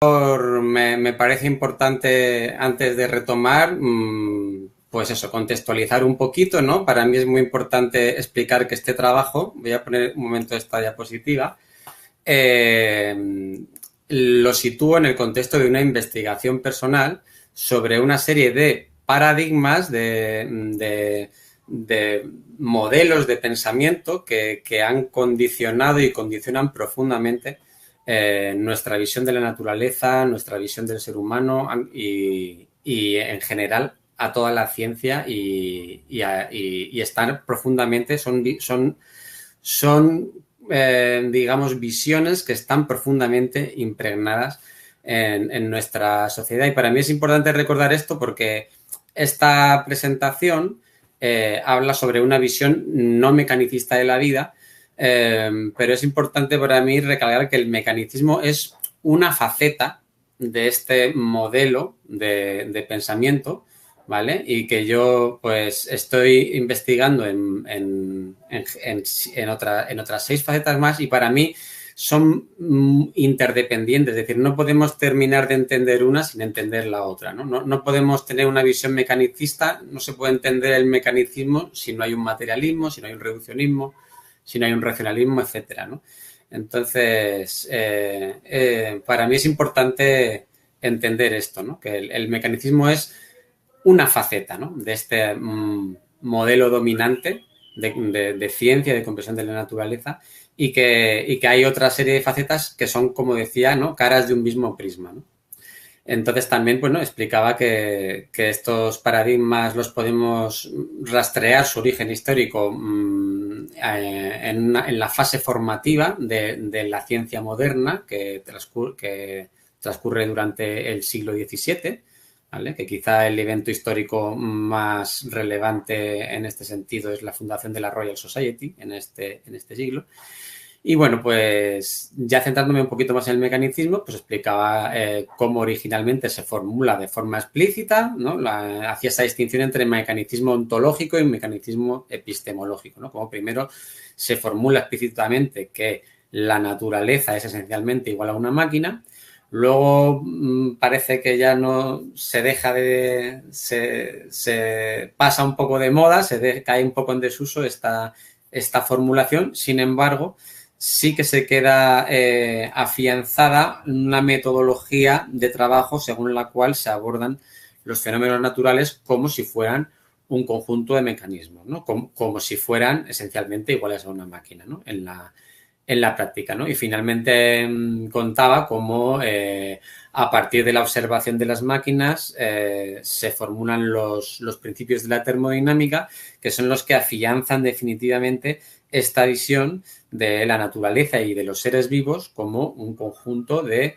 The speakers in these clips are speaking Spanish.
Me parece importante, antes de retomar, pues eso, contextualizar un poquito, ¿no? Para mí es muy importante explicar que este trabajo, voy a poner un momento esta diapositiva, lo sitúo en el contexto de una investigación personal sobre una serie de paradigmas, de modelos de pensamiento que han condicionado y condicionan profundamente nuestra visión de la naturaleza, nuestra visión del ser humano y en general a toda la ciencia y están profundamente, son digamos, visiones que están profundamente impregnadas en nuestra sociedad. Y para mí es importante recordar esto porque esta presentación habla sobre una visión no mecanicista de la vida, pero es importante para mí recalcar que el mecanicismo es una faceta de este modelo de pensamiento, ¿vale? Y que yo pues estoy investigando en otras 6 facetas más y para mí son interdependientes, es decir, no podemos terminar de entender una sin entender la otra, ¿no? No podemos tener una visión mecanicista, no se puede entender el mecanicismo si no hay un materialismo, si no hay un reduccionismo, si no hay un racionalismo, etcétera, ¿no? Entonces, para mí es importante entender esto, ¿no? Que el mecanicismo es una faceta, ¿no? De este modelo dominante de ciencia, de comprensión de la naturaleza y que hay otra serie de facetas que son, como decía, ¿no? Caras de un mismo prisma, ¿no? Entonces también, pues, ¿no? Explicaba que estos paradigmas los podemos rastrear su origen histórico en la fase formativa de la ciencia moderna que transcurre durante el siglo XVII, ¿vale? Que quizá el evento histórico más relevante en este sentido es la fundación de la Royal Society en este siglo. Y bueno, pues ya centrándome un poquito más en el mecanicismo, pues explicaba cómo originalmente se formula de forma explícita, ¿no? Hacía esa distinción entre mecanicismo ontológico y mecanicismo epistemológico, ¿no? Como primero se formula explícitamente que la naturaleza es esencialmente igual a una máquina, luego parece que ya no se deja se pasa un poco de moda, cae un poco en desuso esta formulación, sin embargo, sí que se queda afianzada una metodología de trabajo según la cual se abordan los fenómenos naturales como si fueran un conjunto de mecanismos, ¿no? Como si fueran esencialmente iguales a una máquina, ¿no? En la práctica, ¿no? Y finalmente contaba cómo a partir de la observación de las máquinas se formulan los principios de la termodinámica, que son los que afianzan definitivamente esta visión de la naturaleza y de los seres vivos como un conjunto de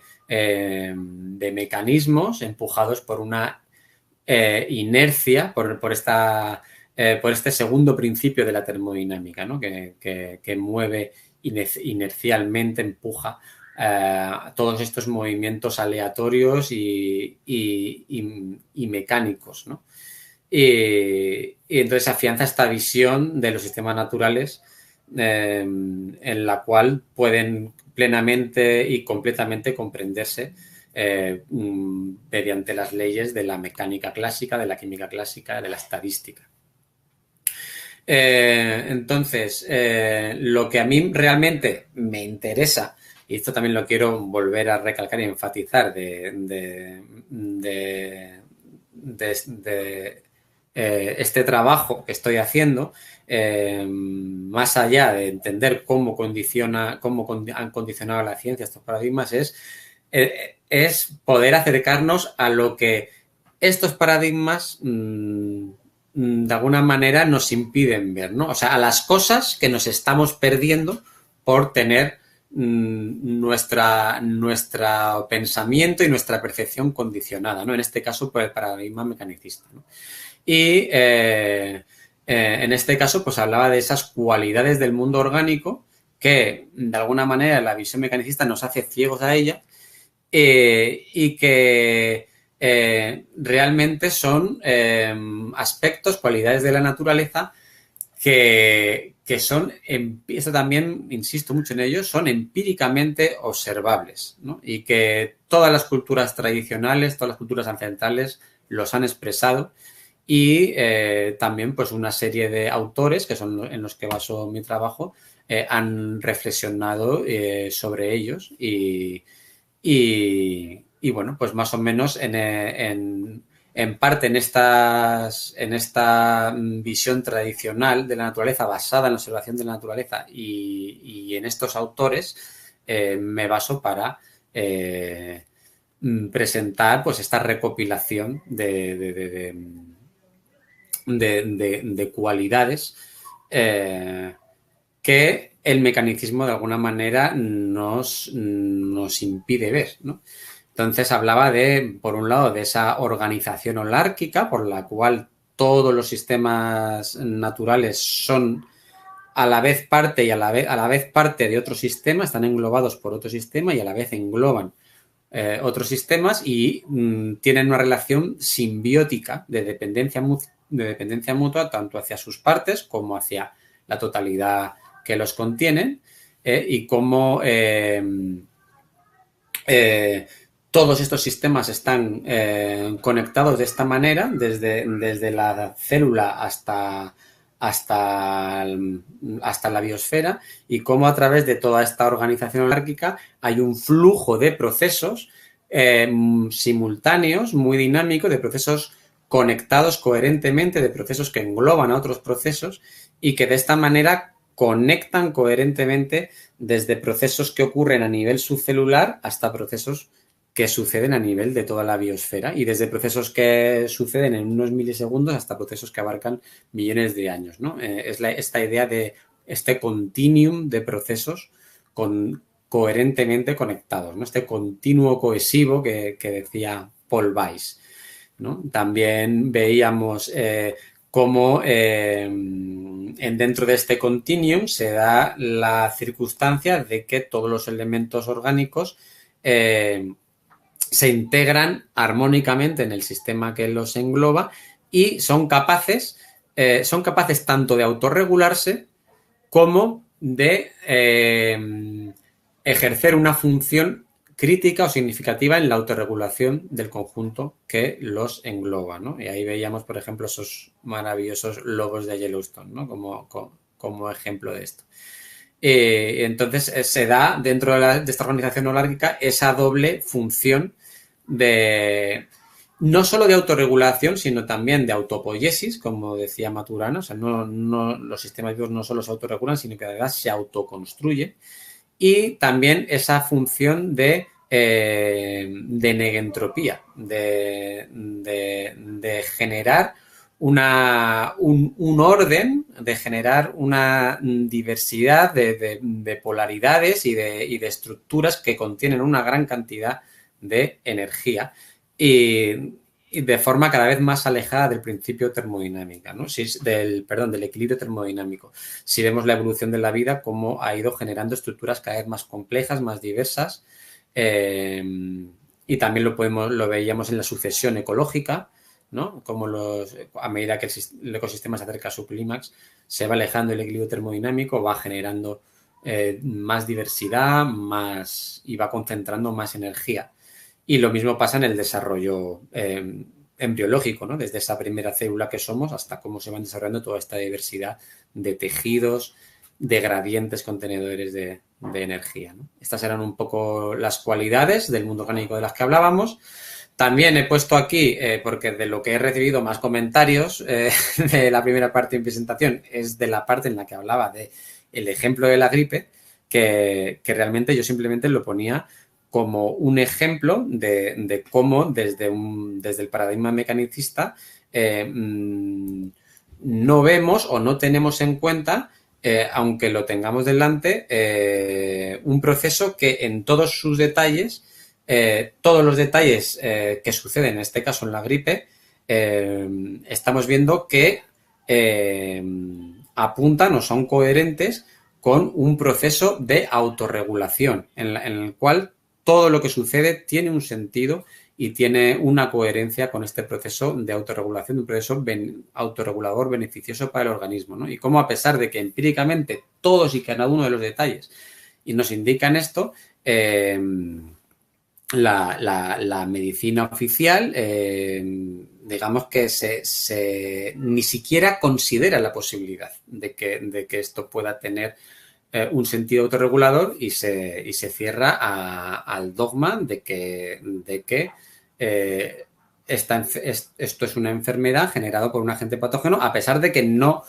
mecanismos empujados por una inercia, por este segundo principio de la termodinámica, ¿no? que mueve inercialmente, empuja todos estos movimientos aleatorios y mecánicos, ¿no? Y entonces afianza esta visión de los sistemas naturales en la cual pueden plenamente y completamente comprenderse mediante las leyes de la mecánica clásica, de la química clásica, de la estadística. Entonces, lo que a mí realmente me interesa, y esto también lo quiero volver a recalcar y enfatizar de este trabajo que estoy haciendo, más allá de entender cómo han condicionado a la ciencia estos paradigmas, es poder acercarnos a lo que estos paradigmas de alguna manera nos impiden ver, ¿no? O sea, a las cosas que nos estamos perdiendo por tener nuestro pensamiento y nuestra percepción condicionada, ¿no? En este caso, por el paradigma mecanicista, ¿no? Y en este caso, pues hablaba de esas cualidades del mundo orgánico que, de alguna manera, la visión mecanicista nos hace ciegos a ella y que realmente son aspectos, cualidades de la naturaleza que son, esto también, insisto mucho en ello, son empíricamente observables, ¿no? Y que todas las culturas tradicionales, todas las culturas ancestrales los han expresado y también pues una serie de autores, que son en los que baso mi trabajo, han reflexionado sobre ellos y bueno, pues más o menos en parte en esta visión tradicional de la naturaleza, basada en la observación de la naturaleza y en estos autores, me baso para presentar pues esta recopilación de cualidades que el mecanicismo de alguna manera nos impide ver, ¿no? Entonces hablaba por un lado, de esa organización holárquica por la cual todos los sistemas naturales son a la vez parte y a la vez parte de otro sistema, están englobados por otro sistema y a la vez engloban otros sistemas y tienen una relación simbiótica de dependencia mutua tanto hacia sus partes como hacia la totalidad que los contienen y cómo todos estos sistemas están conectados de esta manera, desde la célula hasta la biosfera, y cómo a través de toda esta organización holárquica hay un flujo de procesos simultáneos, muy dinámico, de procesos conectados coherentemente, de procesos que engloban a otros procesos y que de esta manera conectan coherentemente desde procesos que ocurren a nivel subcelular hasta procesos que suceden a nivel de toda la biosfera y desde procesos que suceden en unos milisegundos hasta procesos que abarcan millones de años, ¿no? Es esta idea de este continuum de procesos coherentemente conectados, ¿no? Este continuo cohesivo que decía Paul Weiss, ¿no? También veíamos cómo dentro de este continuum se da la circunstancia de que todos los elementos orgánicos se integran armónicamente en el sistema que los engloba y son capaces tanto de autorregularse como de ejercer una función crítica o significativa en la autorregulación del conjunto que los engloba, ¿no? Y ahí veíamos, por ejemplo, esos maravillosos lobos de Yellowstone, ¿no? Como ejemplo de esto. Entonces se da dentro de esta organización holárquica esa doble función no solo de autorregulación, sino también de autopoiesis, como decía Maturana. O sea, los sistemas vivos no solo se autorregulan, sino que además se autoconstruyen. Y también esa función de negentropía, de generar un orden, de generar una diversidad de polaridades y de estructuras que contienen una gran cantidad de energía y de forma cada vez más alejada del principio termodinámica, ¿no? Del equilibrio termodinámico. Si vemos la evolución de la vida, cómo ha ido generando estructuras cada vez más complejas, más diversas, y también lo veíamos en la sucesión ecológica, ¿no? Como a medida que el ecosistema se acerca a su clímax, se va alejando el equilibrio termodinámico, va generando más diversidad y va concentrando más energía. Y lo mismo pasa en el desarrollo embriológico, ¿no? Desde esa primera célula que somos hasta cómo se van desarrollando toda esta diversidad de tejidos, de gradientes contenedores de energía, ¿no? Estas eran un poco las cualidades del mundo orgánico de las que hablábamos. También he puesto aquí, porque de lo que he recibido más comentarios de la primera parte de mi presentación es de la parte en la que hablaba del ejemplo de la gripe, que realmente yo simplemente lo ponía como un ejemplo de cómo desde el paradigma mecanicista no vemos o no tenemos en cuenta, aunque lo tengamos delante, un proceso que en todos sus detalles, todos los detalles que suceden, en este caso en la gripe, estamos viendo que apuntan o son coherentes con un proceso de autorregulación en el cual todo lo que sucede tiene un sentido y tiene una coherencia con este proceso de autorregulación, de un proceso autorregulador beneficioso para el organismo, ¿no? Y cómo, a pesar de que empíricamente todos y cada uno de los detalles y nos indican esto, la medicina oficial, digamos que ni siquiera considera la posibilidad de que esto pueda tener un sentido autorregulador y se cierra al dogma de que esto es una enfermedad generada por un agente patógeno, a pesar de que no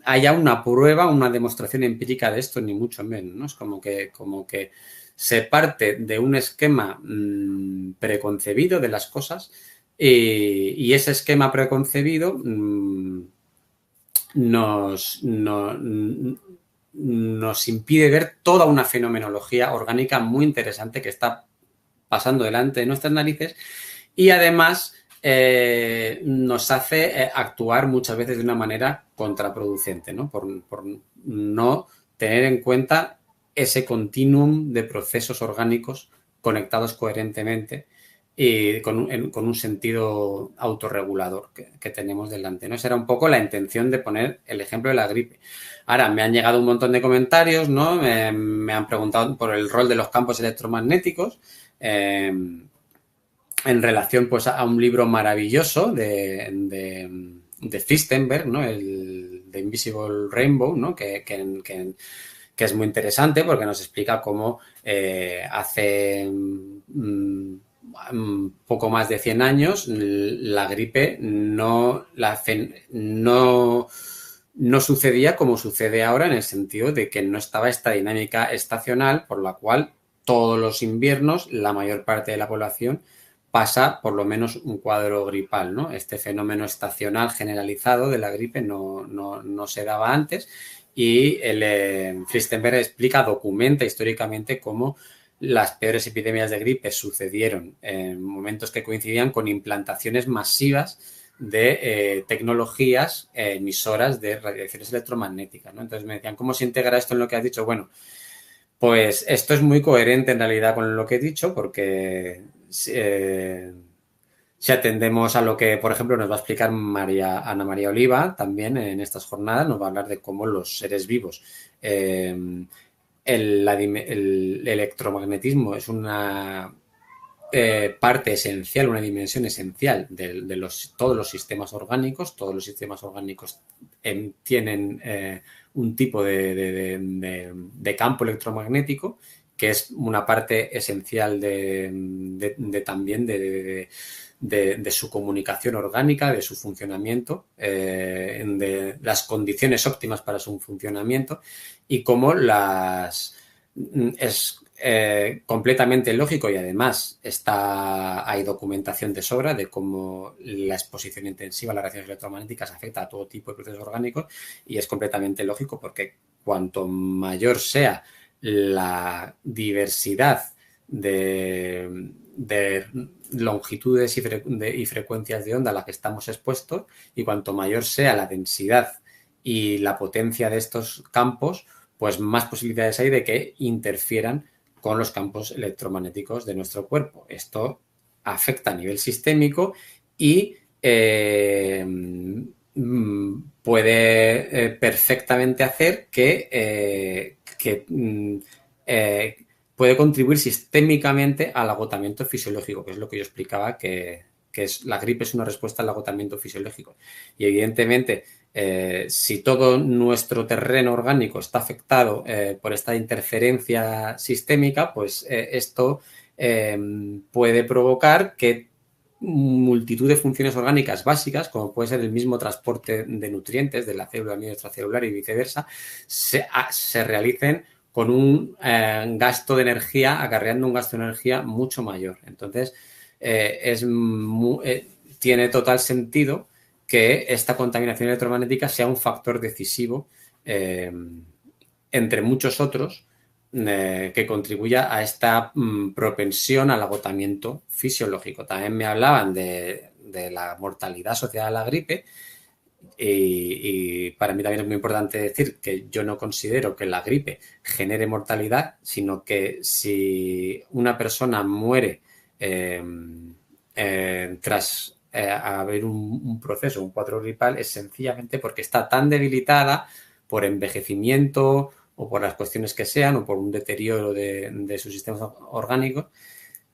haya una prueba, una demostración empírica de esto, ni mucho menos, ¿no? Es como que se parte de un esquema preconcebido de las cosas y ese esquema preconcebido nos impide ver toda una fenomenología orgánica muy interesante que está pasando delante de nuestras narices y además nos hace actuar muchas veces de una manera contraproducente, ¿no? Por no tener en cuenta ese continuum de procesos orgánicos conectados coherentemente y con un sentido autorregulador que tenemos delante, ¿no? Esa era un poco la intención de poner el ejemplo de la gripe. Ahora, me han llegado un montón de comentarios, ¿no? Me han preguntado por el rol de los campos electromagnéticos en relación pues a un libro maravilloso de Fichtenberg, ¿no? El The Invisible Rainbow, ¿no? Que es muy interesante porque nos explica cómo hace poco más de 100 años la gripe no sucedía como sucede ahora, en el sentido de que no estaba esta dinámica estacional por la cual todos los inviernos la mayor parte de la población pasa por lo menos un cuadro gripal, ¿no? Este fenómeno estacional generalizado de la gripe no se daba antes y Fichtenberg documenta históricamente cómo las peores epidemias de gripe sucedieron en momentos que coincidían con implantaciones masivas de tecnologías emisoras de radiaciones electromagnéticas, ¿no? Entonces me decían, ¿cómo se integra esto en lo que has dicho? Bueno, pues esto es muy coherente en realidad con lo que he dicho porque si atendemos a lo que, por ejemplo, nos va a explicar Ana María Oliva también en estas jornadas, nos va a hablar de cómo los seres vivos, el electromagnetismo es una parte esencial, una dimensión esencial de todos los sistemas orgánicos. Todos los sistemas orgánicos tienen un tipo de campo electromagnético que es una parte esencial también de su comunicación orgánica, de su funcionamiento, de las condiciones óptimas para su funcionamiento y cómo es completamente lógico y además hay documentación de sobra de cómo la exposición intensiva a las radiaciones electromagnéticas afecta a todo tipo de procesos orgánicos y es completamente lógico porque cuanto mayor sea la diversidad de longitudes y frecuencias de onda a las que estamos expuestos y cuanto mayor sea la densidad y la potencia de estos campos, pues más posibilidades hay de que interfieran con los campos electromagnéticos de nuestro cuerpo. Esto afecta a nivel sistémico y puede perfectamente hacer que puede contribuir sistémicamente al agotamiento fisiológico, que es lo que yo explicaba, que la gripe es una respuesta al agotamiento fisiológico. Y evidentemente, si todo nuestro terreno orgánico está afectado por esta interferencia sistémica, pues esto puede provocar que multitud de funciones orgánicas básicas, como puede ser el mismo transporte de nutrientes de la célula al medio extracelular y viceversa, se realicen con un gasto de energía, acarreando un gasto de energía mucho mayor. Entonces, tiene total sentido que esta contaminación electromagnética sea un factor decisivo entre muchos otros que contribuya a esta propensión al agotamiento fisiológico. También me hablaban de la mortalidad asociada a la gripe Y para mí también es muy importante decir que yo no considero que la gripe genere mortalidad, sino que si una persona muere eh, tras haber un proceso, un cuadro gripal, es sencillamente porque está tan debilitada por envejecimiento o por las cuestiones que sean o por un deterioro de sus sistemas orgánicos,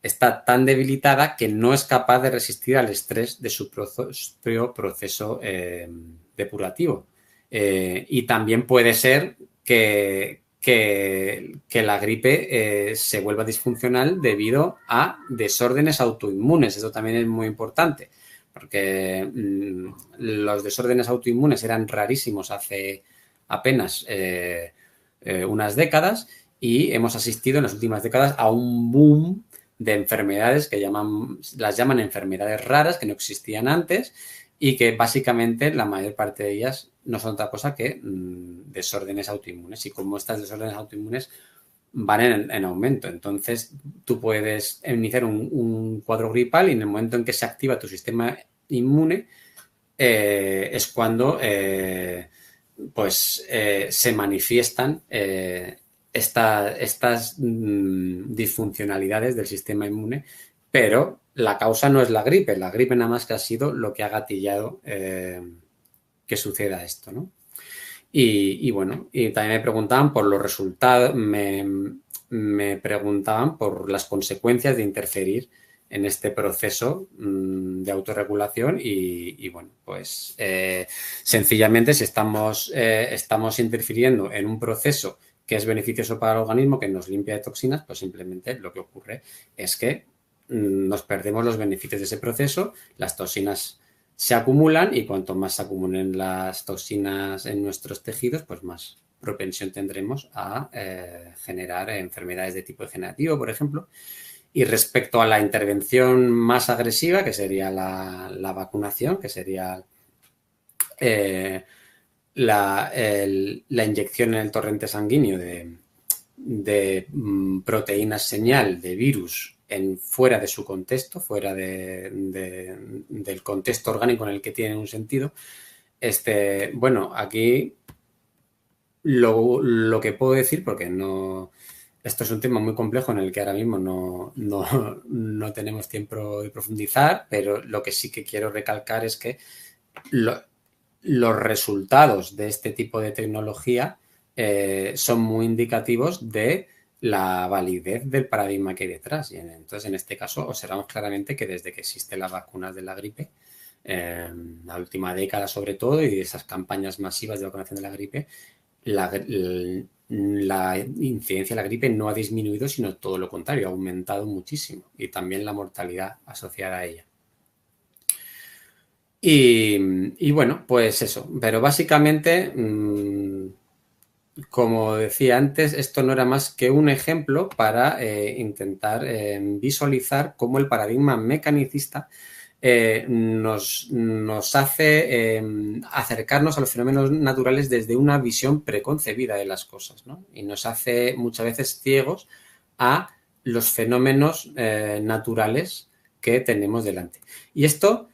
está tan debilitada que no es capaz de resistir al estrés de su propio proceso depurativo. Y también puede ser que la gripe se vuelva disfuncional debido a desórdenes autoinmunes. Eso también es muy importante, porque los desórdenes autoinmunes eran rarísimos hace apenas unas décadas y hemos asistido en las últimas décadas a un boom de enfermedades que las llaman enfermedades raras, que no existían antes y que básicamente la mayor parte de ellas no son otra cosa que desórdenes autoinmunes. Y como estas desórdenes autoinmunes van en aumento. Entonces, tú puedes iniciar un cuadro gripal y en el momento en que se activa tu sistema inmune es cuando se manifiestan estas disfuncionalidades del sistema inmune, pero la causa no es la gripe nada más que ha sido lo que ha gatillado que suceda esto, ¿no? Y bueno, y también me preguntaban por los resultados, me preguntaban por las consecuencias de interferir en este proceso de autorregulación y bueno, pues sencillamente si estamos interfiriendo en un proceso que es beneficioso para el organismo, que nos limpia de toxinas, pues simplemente lo que ocurre es que nos perdemos los beneficios de ese proceso, las toxinas se acumulan y cuanto más se acumulen las toxinas en nuestros tejidos, pues más propensión tendremos a generar enfermedades de tipo degenerativo, por ejemplo. Y respecto a la intervención más agresiva, que sería la vacunación, que sería la inyección en el torrente sanguíneo de proteínas señal de virus fuera de su contexto, fuera del contexto orgánico en el que tiene un sentido. Bueno, aquí lo que puedo decir, porque no, esto es un tema muy complejo en el que ahora mismo no tenemos tiempo de profundizar, pero lo que sí que quiero recalcar es que los resultados de este tipo de tecnología son muy indicativos de la validez del paradigma que hay detrás. Y entonces, en este caso, observamos claramente que desde que existen las vacunas de la gripe, la última década sobre todo, y esas campañas masivas de vacunación de la gripe, la incidencia de la gripe no ha disminuido, sino todo lo contrario, ha aumentado muchísimo. Y también la mortalidad asociada a ella. Y bueno, pues eso. Pero básicamente, como decía antes, esto no era más que un ejemplo para intentar visualizar cómo el paradigma mecanicista nos hace acercarnos a los fenómenos naturales desde una visión preconcebida de las cosas, ¿no? Y nos hace muchas veces ciegos a los fenómenos naturales que tenemos delante. Y esto,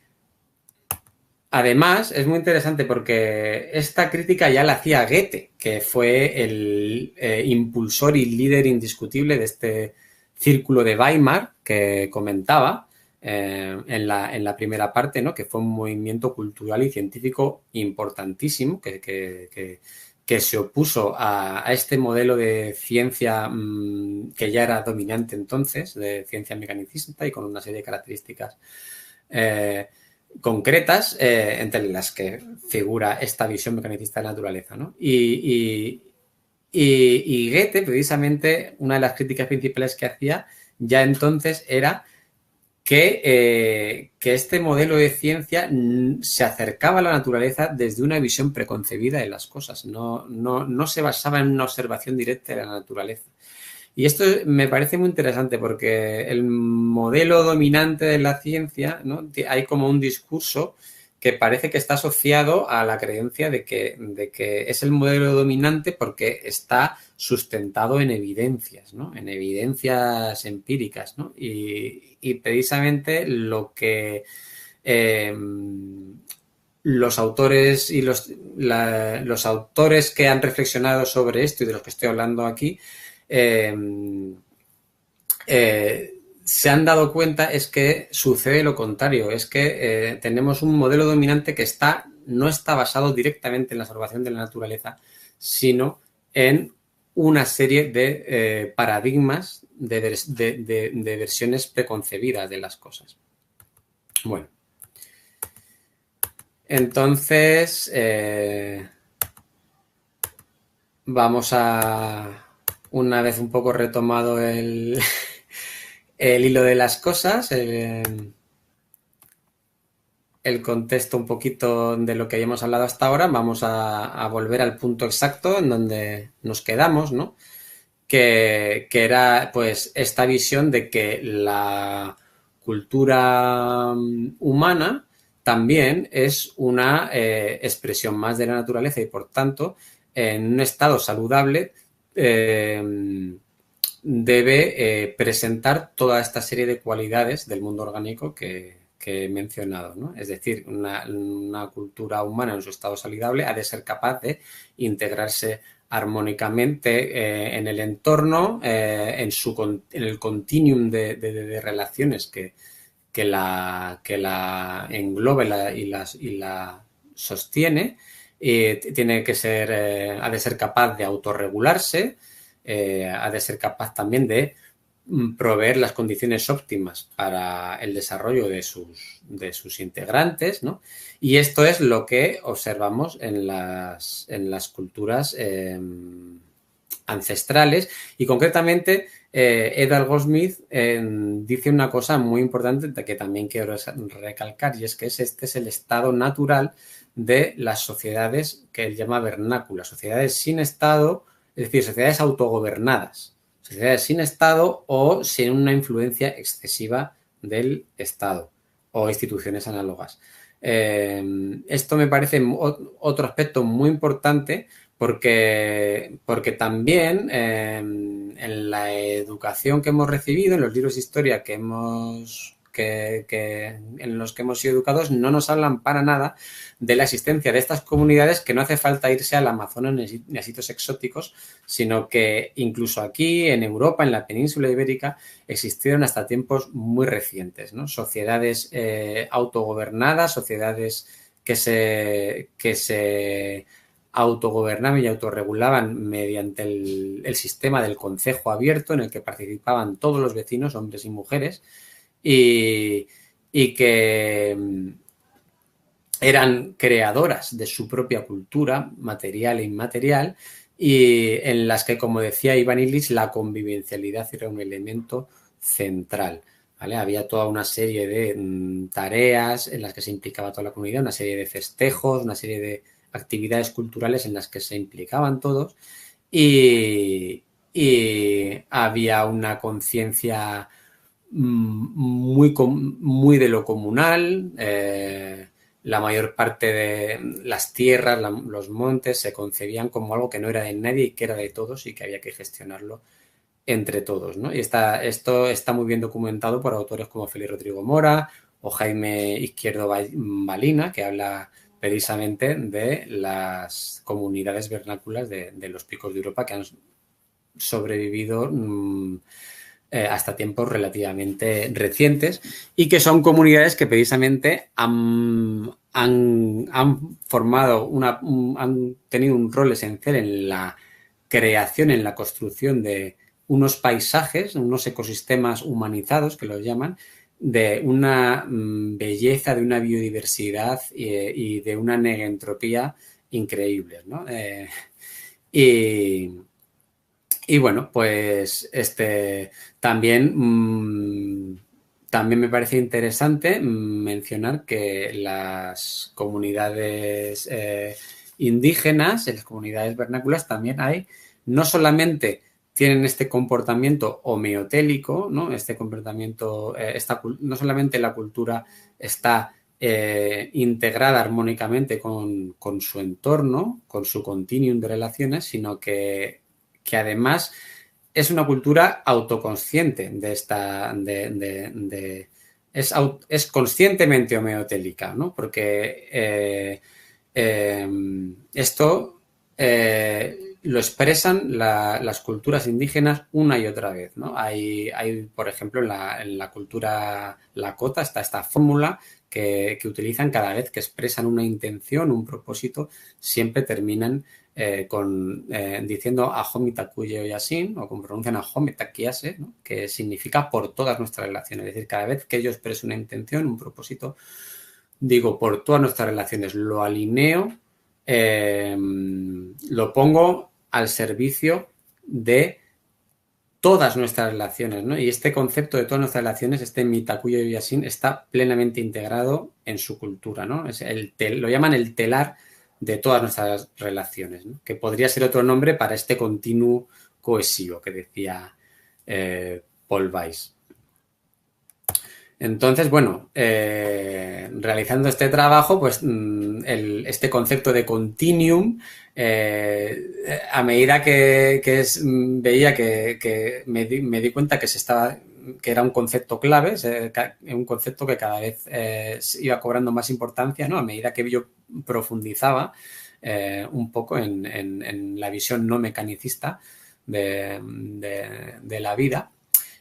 además, es muy interesante porque esta crítica ya la hacía Goethe, que fue el impulsor y líder indiscutible de este círculo de Weimar que comentaba en la primera parte, ¿no? Que fue un movimiento cultural y científico importantísimo que se opuso a este modelo de ciencia que ya era dominante entonces, de ciencia mecanicista y con una serie de características concretas entre las que figura esta visión mecanicista de la naturaleza, ¿no? Y Goethe, precisamente, una de las críticas principales que hacía ya entonces era que este modelo de ciencia se acercaba a la naturaleza desde una visión preconcebida de las cosas, no se basaba en una observación directa de la naturaleza. Y esto me parece muy interesante porque el modelo dominante de la ciencia, ¿no? Hay como un discurso que parece que está asociado a la creencia de que es el modelo dominante porque está sustentado en evidencias, ¿no? En evidencias empíricas, ¿no? Y precisamente los autores y los autores que han reflexionado sobre esto y de los que estoy hablando aquí se han dado cuenta es que sucede lo contrario, es que tenemos un modelo dominante que no está basado directamente en la observación de la naturaleza, sino en una serie de paradigmas, de versiones preconcebidas de las cosas. Bueno, entonces vamos a, una vez un poco retomado el hilo de las cosas, el contexto un poquito de lo que hayamos hablado hasta ahora, vamos a volver al punto exacto en donde nos quedamos, ¿no? Que era pues esta visión de que la cultura humana también es una expresión más de la naturaleza y por tanto en un estado saludable debe presentar toda esta serie de cualidades del mundo orgánico que he mencionado, ¿no? Es decir, una cultura humana en su estado saludable ha de ser capaz de integrarse armónicamente en el entorno, en el continuum de relaciones que la engloba y la sostiene. Tiene que ser, ha de ser capaz de autorregularse, ha de ser capaz también de proveer las condiciones óptimas para el desarrollo de sus integrantes, ¿no? Y esto es lo que observamos en las culturas ancestrales y concretamente Edward Goldsmith dice una cosa muy importante que también quiero recalcar y es que este es el estado natural de las sociedades que él llama vernáculas, sociedades sin estado, es decir, sociedades autogobernadas, sociedades sin Estado o sin una influencia excesiva del Estado o instituciones análogas. Esto me parece otro aspecto muy importante porque también en la educación que hemos recibido, en los libros de historia en los que hemos sido educados, no nos hablan para nada de la existencia de estas comunidades, que no hace falta irse al Amazonas ni a sitios exóticos, sino que incluso aquí en Europa, en la península ibérica, existieron hasta tiempos muy recientes, ¿no? Sociedades autogobernadas, sociedades que se autogobernaban y autorregulaban mediante el sistema del concejo abierto en el que participaban todos los vecinos, hombres y mujeres, y que eran creadoras de su propia cultura, material e inmaterial, y en las que, como decía Ivan Illich, la convivencialidad era un elemento central, ¿vale? Había toda una serie de tareas en las que se implicaba toda la comunidad, una serie de festejos, una serie de actividades culturales en las que se implicaban todos y había una conciencia muy de lo comunal. La mayor parte de las tierras, los montes se concebían como algo que no era de nadie y que era de todos y que había que gestionarlo entre todos, ¿no? Y esto está muy bien documentado por autores como Félix Rodrigo Mora o Jaime Izquierdo Balina, que habla precisamente de las comunidades vernáculas de los picos de Europa que han sobrevivido hasta tiempos relativamente recientes y que son comunidades que precisamente han formado han tenido un rol esencial en la creación, en la construcción de unos paisajes, unos ecosistemas humanizados, que los llaman, de una belleza, de una biodiversidad y de una negentropía increíbles, ¿no? Y bueno, pues también me parece interesante mencionar que las comunidades indígenas, en las comunidades vernáculas también no solamente tienen este comportamiento homeotélico, ¿no? Este comportamiento, no solamente la cultura está integrada armónicamente con su entorno, con su continuum de relaciones, sino que además es una cultura autoconsciente de es conscientemente homeotélica, ¿no? Porque esto lo expresan las culturas indígenas una y otra vez, ¿no? Por ejemplo, en la cultura lakota está esta fórmula que utilizan cada vez que expresan una intención, un propósito, siempre terminan diciendo Ahomi Takuye Oyasin, o como pronuncian Ahomi Takiase, ¿no? Que significa por todas nuestras relaciones. Es decir, cada vez que yo expreso una intención, un propósito, digo por todas nuestras relaciones, lo alineo, lo pongo al servicio de todas nuestras relaciones, ¿no? Y este concepto de todas nuestras relaciones, este Mitakuye Oyasin, está plenamente integrado en su cultura, ¿no? Lo llaman el telar de todas nuestras relaciones, ¿no? Que podría ser otro nombre para este continuo cohesivo que decía Paul Weiss. Entonces, bueno, realizando este trabajo, pues este concepto de continuum, a medida veía que me di cuenta que era un concepto clave, un concepto que cada vez iba cobrando más importancia, ¿no? A medida que yo profundizaba un poco en la visión no mecanicista de la vida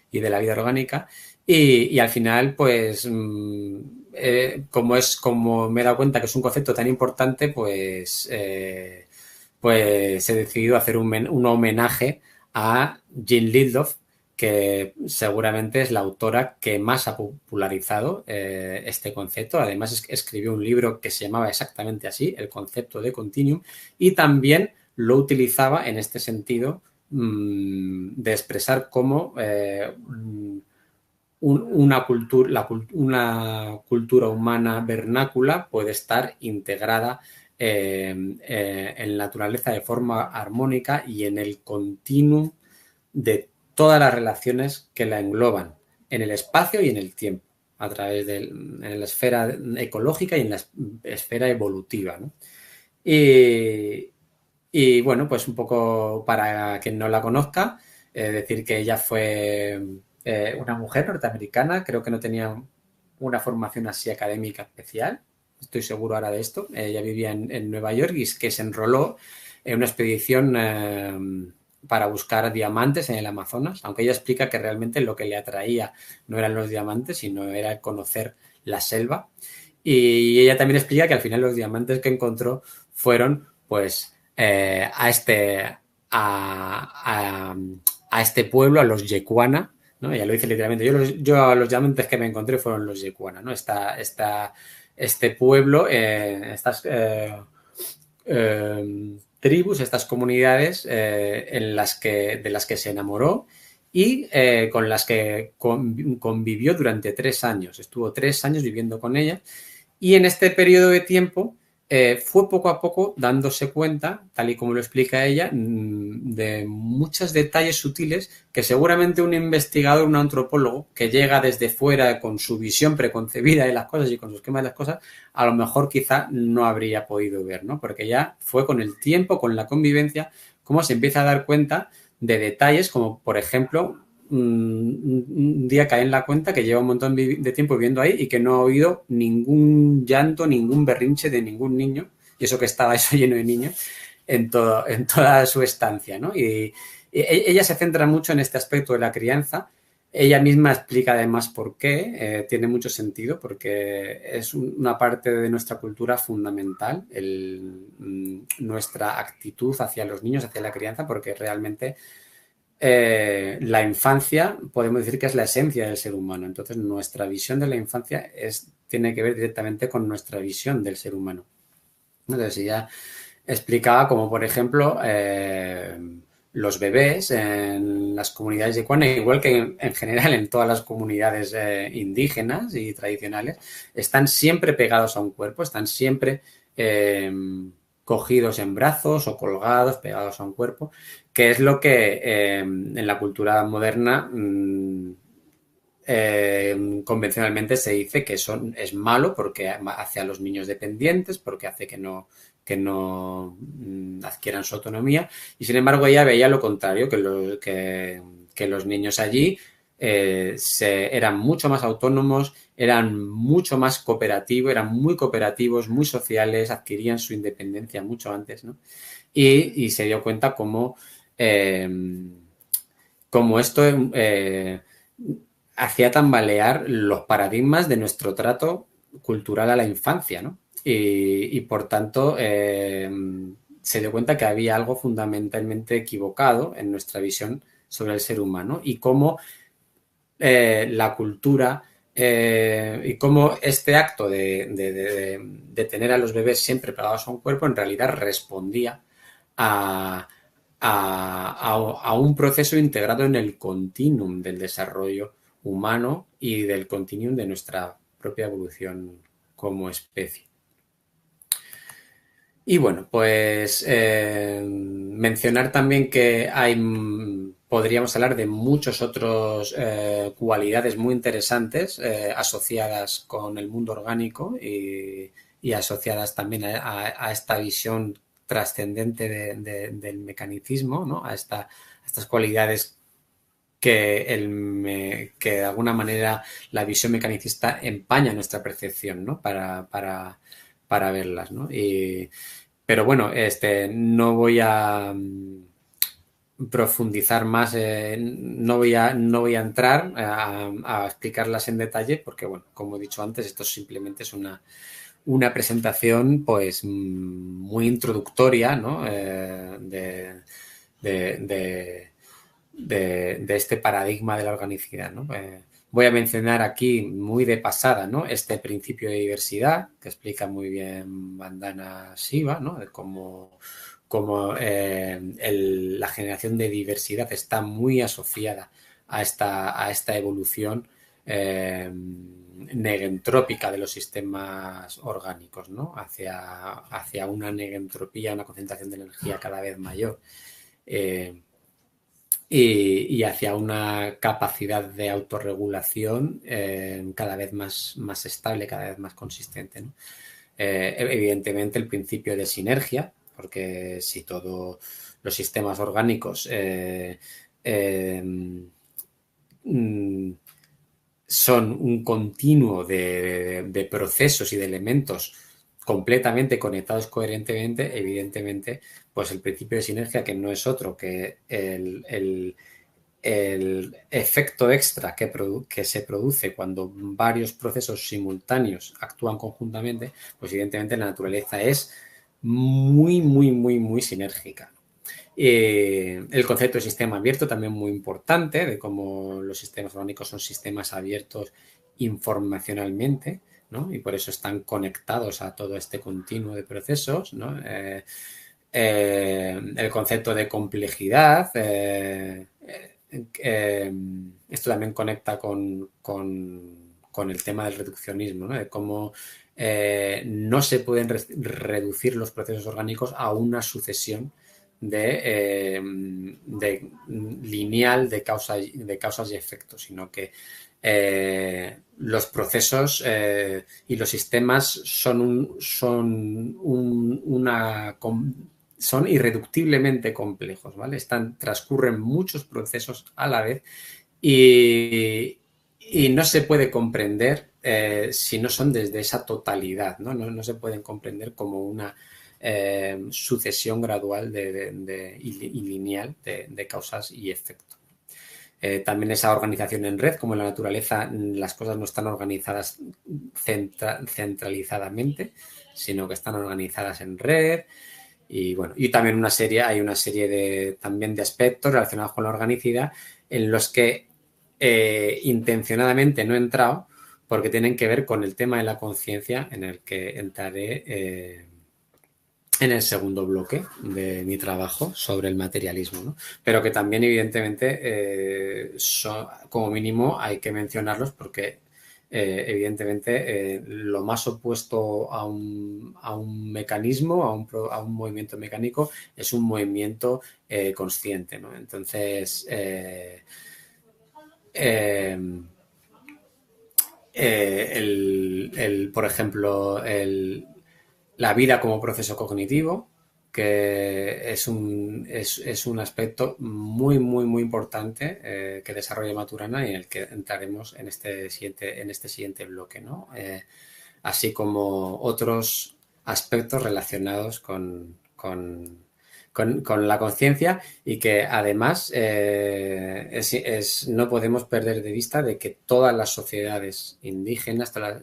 y de la vida orgánica. Y al final, pues, como me he dado cuenta que es un concepto tan importante, pues he decidido hacer un homenaje a Jean Lildoff, que seguramente es la autora que más ha popularizado este concepto. Además, escribió un libro que se llamaba exactamente así, El concepto de continuum, y también lo utilizaba en este sentido de expresar cómo una cultura humana vernácula puede estar integrada en la naturaleza de forma armónica y en el continuum de todas las relaciones que la engloban en el espacio y en el tiempo, a través en la esfera ecológica y en la esfera evolutiva, ¿no? Y bueno, pues un poco para quien no la conozca, decir que ella fue una mujer norteamericana, creo que no tenía una formación así académica especial, estoy seguro ahora de esto. Ella vivía en Nueva York y que se enroló en una expedición para buscar diamantes en el Amazonas, aunque ella explica que realmente lo que le atraía no eran los diamantes, sino era conocer la selva. Y ella también explica que al final los diamantes que encontró fueron, pues, a este pueblo, a los Yekuana, ¿no? Ella lo dice literalmente. Yo a los diamantes que me encontré fueron los Yekuana, ¿no? Este pueblo, estas tribus, estas comunidades de las que se enamoró y con las que convivió durante 3 años. Estuvo 3 años viviendo con ella. Y en este periodo de tiempo fue poco a poco dándose cuenta, tal y como lo explica ella, de muchos detalles sutiles que seguramente un investigador, un antropólogo que llega desde fuera con su visión preconcebida de las cosas y con su esquema de las cosas, a lo mejor quizá no habría podido ver, ¿no? Porque ya fue con el tiempo, con la convivencia, cómo se empieza a dar cuenta de detalles como, por ejemplo, un día cae en la cuenta que lleva un montón de tiempo viviendo ahí y que no ha oído ningún llanto, ningún berrinche de ningún niño, y eso que estaba eso lleno de niños, en toda su estancia, ¿no? Y ella se centra mucho en este aspecto de la crianza. Ella misma explica además por qué, tiene mucho sentido, porque es una parte de nuestra cultura fundamental, nuestra actitud hacia los niños, hacia la crianza, porque realmente la infancia podemos decir que es la esencia del ser humano. Entonces, nuestra visión de la infancia tiene que ver directamente con nuestra visión del ser humano. Entonces, ella explicaba como, por ejemplo, los bebés en las comunidades Yekuana, igual que en general en todas las comunidades indígenas y tradicionales, están siempre pegados a un cuerpo, están siempre cogidos en brazos o colgados, pegados a un cuerpo, que es lo que en la cultura moderna convencionalmente se dice que es malo porque hace a los niños dependientes, porque hace que no adquieran su autonomía, y sin embargo ella veía lo contrario, que los niños allí eran mucho más autónomos, eran mucho más cooperativos, eran muy cooperativos, muy sociales, adquirían su independencia mucho antes, ¿no? Y se dio cuenta cómo esto hacía tambalear los paradigmas de nuestro trato cultural a la infancia, ¿no? Y por tanto, se dio cuenta que había algo fundamentalmente equivocado en nuestra visión sobre el ser humano y cómo la cultura y cómo este acto de tener a los bebés siempre pegados a un cuerpo en realidad respondía a, a un proceso integrado en el continuum del desarrollo humano y del continuum de nuestra propia evolución como especie. Y bueno, pues mencionar también que podríamos hablar de muchos otros cualidades muy interesantes asociadas con el mundo orgánico y asociadas también a esta visión trascendente del mecanicismo, ¿no? A estas cualidades que de alguna manera la visión mecanicista empaña nuestra percepción, ¿no? Para verlas, ¿no? Pero bueno, no voy a profundizar más, no voy a entrar a explicarlas en detalle porque, bueno, como he dicho antes, esto simplemente es una presentación pues muy introductoria, ¿no? De, de este paradigma de la organicidad, ¿no? Voy a mencionar aquí muy de pasada, ¿no? Este principio de diversidad que explica muy bien Vandana Shiva, ¿no? De cómo la generación de diversidad está muy asociada a esta evolución negentrópica de los sistemas orgánicos, ¿no? Hacia una negentropía, una concentración de energía cada vez mayor. Y hacia una capacidad de autorregulación cada vez más estable, cada vez más consistente, ¿no? Evidentemente el principio de sinergia, porque si todos los sistemas orgánicos son un continuo de procesos y de elementos completamente conectados coherentemente, evidentemente, pues el principio de sinergia, que no es otro que el efecto extra que se produce cuando varios procesos simultáneos actúan conjuntamente, pues evidentemente la naturaleza es muy, muy, muy, muy sinérgica. El concepto de sistema abierto también muy importante, de cómo los sistemas orgánicos son sistemas abiertos informacionalmente, ¿no? Y por eso están conectados a todo este continuo de procesos, ¿no? El concepto de complejidad, esto también conecta con el tema del reduccionismo, ¿no? De cómo no se pueden reducir los procesos orgánicos a una sucesión de lineal de causas y efectos, sino que los procesos y los sistemas son irreductiblemente complejos, ¿vale? Transcurren muchos procesos a la vez y no se puede comprender si no son desde esa totalidad, ¿no? No se pueden comprender como una sucesión gradual y lineal de causas y efectos. También esa organización en red, como en la naturaleza las cosas no están organizadas centralizadamente, sino que están organizadas en red. Y bueno, y también hay una serie también de aspectos relacionados con la organicidad en los que intencionadamente no he entrado porque tienen que ver con el tema de la conciencia, en el que entraré en el segundo bloque de mi trabajo sobre el materialismo, ¿no? Pero que también evidentemente como mínimo hay que mencionarlos porque evidentemente lo más opuesto a un mecanismo, a un movimiento mecánico, es un movimiento consciente, ¿no? Entonces, por ejemplo, la vida como proceso cognitivo, que es un aspecto muy, muy, muy importante que desarrolla Maturana y en el que entraremos en este siguiente bloque, ¿no? Así como otros aspectos relacionados con la conciencia y que además no podemos perder de vista de que todas las sociedades indígenas, todas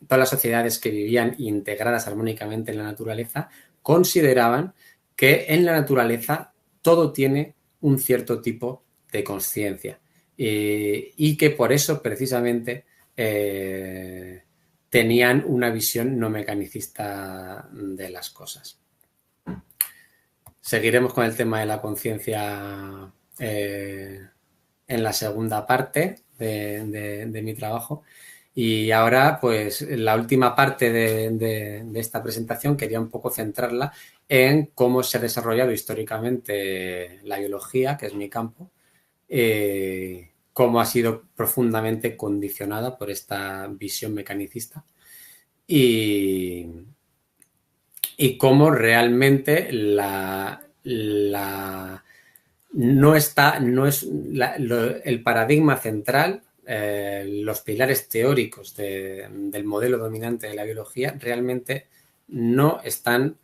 las sociedades que vivían integradas armónicamente en la naturaleza, consideraban que en la naturaleza todo tiene un cierto tipo de conciencia y que por eso precisamente tenían una visión no mecanicista de las cosas. Seguiremos con el tema de la conciencia en la segunda parte de mi trabajo. Y ahora, pues, la última parte de esta presentación quería un poco centrarla en cómo se ha desarrollado históricamente la biología, que es mi campo, cómo ha sido profundamente condicionada por esta visión mecanicista y cómo realmente el paradigma central, los pilares teóricos del modelo dominante de la biología realmente no están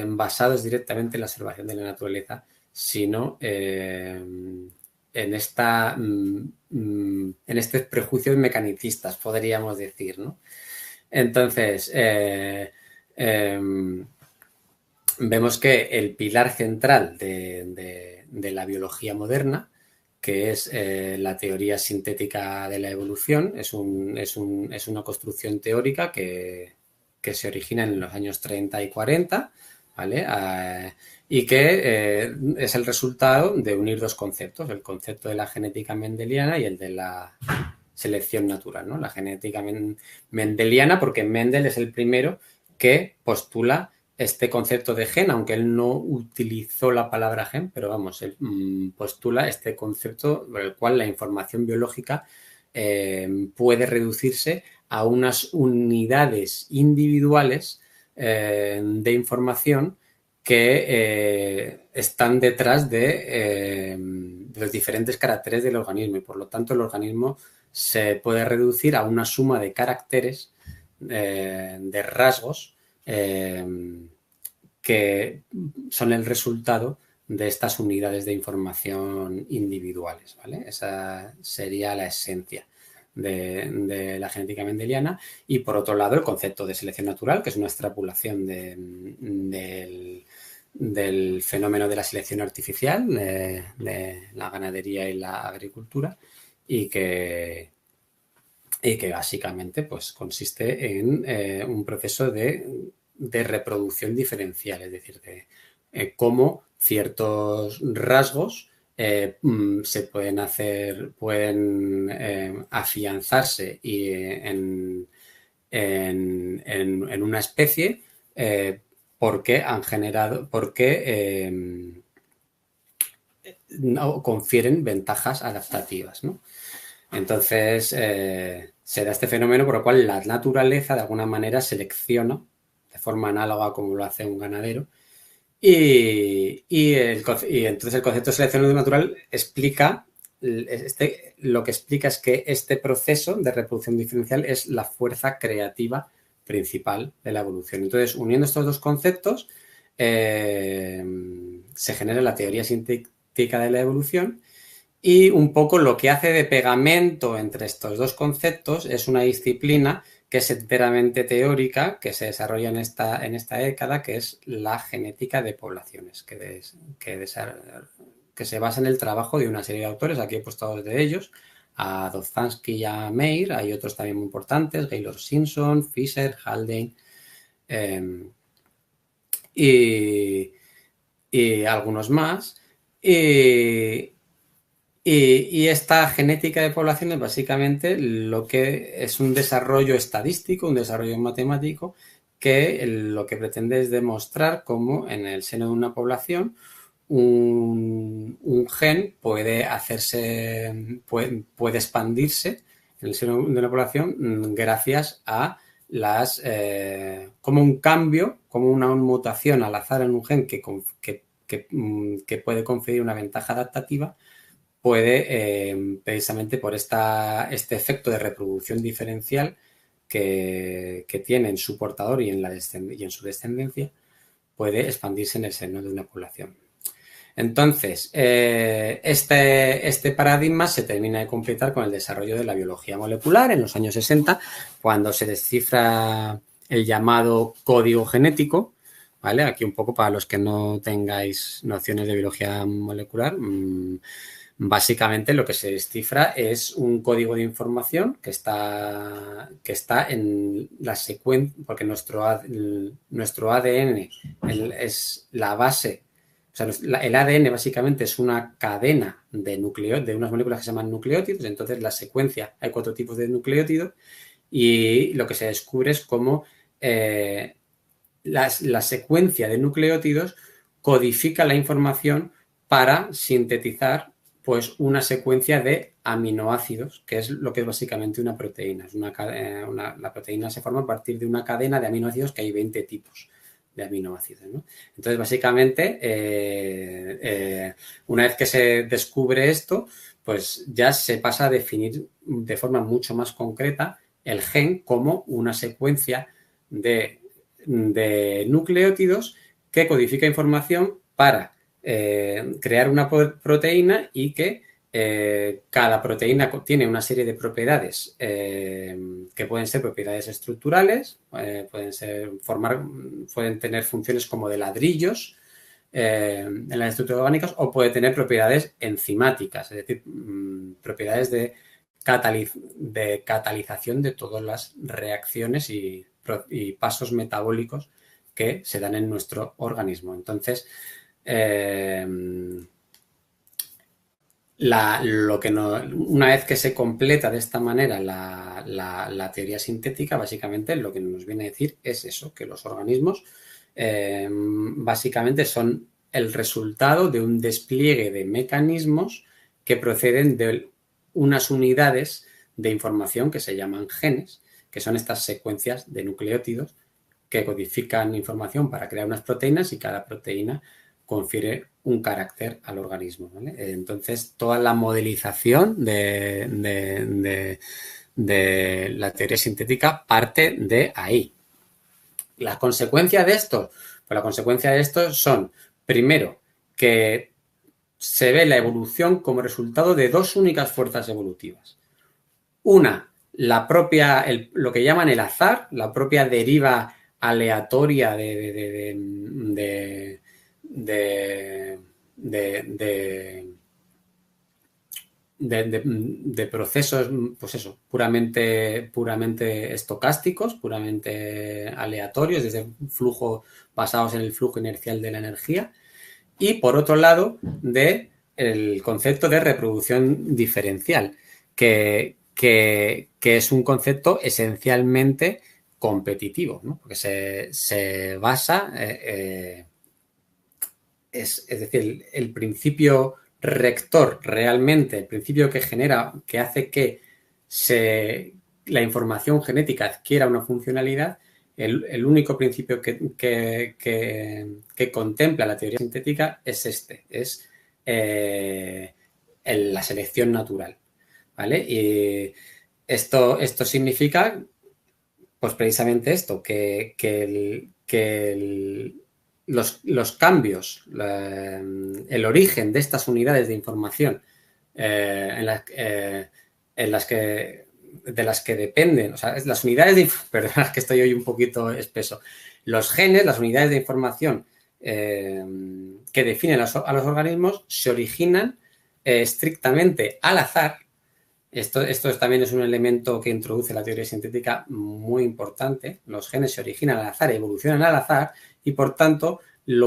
basados directamente en la observación de la naturaleza, sino en estos prejuicios mecanicistas, podríamos decir, ¿no? Entonces, vemos que el pilar central de la biología moderna, que es la teoría sintética de la evolución, es una construcción teórica que se origina en los años 30 y 40, ¿vale? Y que es el resultado de unir dos conceptos, el concepto de la genética mendeliana y el de la selección natural, ¿no? La genética mendeliana, porque Mendel es el primero que postula este concepto de gen, aunque él no utilizó la palabra gen, pero vamos, él postula este concepto por el cual la información biológica puede reducirse a unas unidades individuales de información que están detrás de los diferentes caracteres del organismo y por lo tanto el organismo se puede reducir a una suma de caracteres, de rasgos que son el resultado de estas unidades de información individuales, ¿vale? Esa sería la esencia de la genética mendeliana. Y por otro lado, el concepto de selección natural, que es una extrapolación del fenómeno de la selección artificial, de la ganadería y la agricultura, y que básicamente pues, consiste en un proceso de reproducción diferencial, es decir, de cómo ciertos rasgos se pueden afianzarse en una especie porque confieren ventajas adaptativas, ¿no? Entonces, se da este fenómeno por el cual la naturaleza de alguna manera selecciona de forma análoga como lo hace un ganadero y entonces el concepto de selección natural lo que explica es que este proceso de reproducción diferencial es la fuerza creativa principal de la evolución. Entonces, uniendo estos dos conceptos, se genera la teoría sintética de la evolución. Y un poco lo que hace de pegamento entre estos dos conceptos es una disciplina que es enteramente teórica, que se desarrolla en esta década, que es la genética de poblaciones, que se basa en el trabajo de una serie de autores. Aquí he puesto dos de ellos, a Dobzhansky y a Meir. Hay otros también muy importantes, Gaylord Simpson, Fisher, Haldane y algunos más. Y esta genética de poblaciones básicamente lo que es un desarrollo estadístico, un desarrollo matemático que lo que pretende es demostrar cómo en el seno de una población un gen puede expandirse en el seno de una población gracias a como un cambio, como una mutación al azar en un gen que puede conferir una ventaja adaptativa, puede, precisamente por este efecto de reproducción diferencial que tiene en su portador y en su descendencia, puede expandirse en el seno de una población. Entonces, este paradigma se termina de completar con el desarrollo de la biología molecular en los años 60, cuando se descifra el llamado código genético, ¿vale? Aquí un poco para los que no tengáis nociones de biología molecular, básicamente lo que se descifra es un código de información que está en la secuencia, porque nuestro ADN es la base. O sea, el ADN básicamente es una cadena de unas moléculas que se llaman nucleótidos. Entonces, la secuencia, hay 4 tipos de nucleótidos y lo que se descubre es cómo la secuencia de nucleótidos codifica la información para sintetizar pues una secuencia de aminoácidos, que es lo que es básicamente una proteína. La proteína se forma a partir de una cadena de aminoácidos que hay 20 tipos de aminoácidos, ¿no? Entonces, básicamente, una vez que se descubre esto, pues ya se pasa a definir de forma mucho más concreta el gen como una secuencia de nucleótidos que codifica información para crear una proteína y que cada proteína tiene una serie de propiedades que pueden ser propiedades estructurales, pueden tener funciones como de ladrillos en las estructuras orgánicas, o puede tener propiedades enzimáticas, es decir, propiedades de catalización de todas las reacciones y pasos metabólicos que se dan en nuestro organismo. Entonces, una vez que se completa de esta manera la teoría sintética, básicamente lo que nos viene a decir es eso, que los organismos básicamente son el resultado de un despliegue de mecanismos que proceden de unas unidades de información que se llaman genes, que son estas secuencias de nucleótidos que codifican información para crear unas proteínas, y cada proteína confiere un carácter al organismo, ¿vale? Entonces, toda la modelización de la teoría sintética parte de ahí. La consecuencia de esto, pues la consecuencia de esto son, primero, que se ve la evolución como resultado de 2 únicas fuerzas evolutivas. Una, lo que llaman el azar, la propia deriva aleatoria de procesos, pues eso, puramente estocásticos, puramente aleatorios, desde un flujo basados en el flujo inercial de la energía. Y por otro lado, el concepto de reproducción diferencial, que es un concepto esencialmente competitivo, ¿no? Porque se basa, es decir, el principio rector realmente, el principio que hace que la información genética adquiera una funcionalidad, el único principio que contempla la teoría sintética es la selección natural, ¿vale? Y esto significa, pues precisamente esto, que los cambios, el origen de estas unidades de información de las que dependen, o sea, las unidades perdona, que estoy hoy un poquito espeso. Los genes, las unidades de información que definen a los organismos, se originan estrictamente al azar. Esto también es un elemento que introduce la teoría sintética muy importante. Los genes se originan al azar, evolucionan al azar, y por tanto, la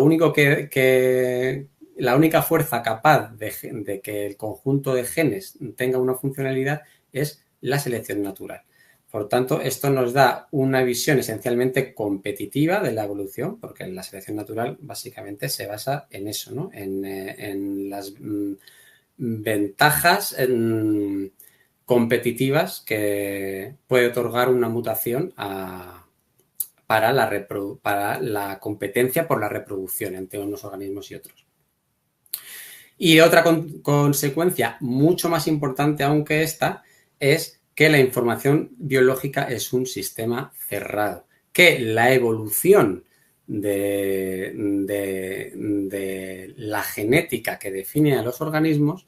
única fuerza capaz de que el conjunto de genes tenga una funcionalidad es la selección natural. Por tanto, esto nos da una visión esencialmente competitiva de la evolución, porque la selección natural básicamente se basa en eso, ¿no? En las ventajas competitivas que puede otorgar una mutación para la competencia por la reproducción entre unos organismos y otros. Y otra consecuencia mucho más importante aún que esta es que la información biológica es un sistema cerrado, que la evolución de la genética que define a los organismos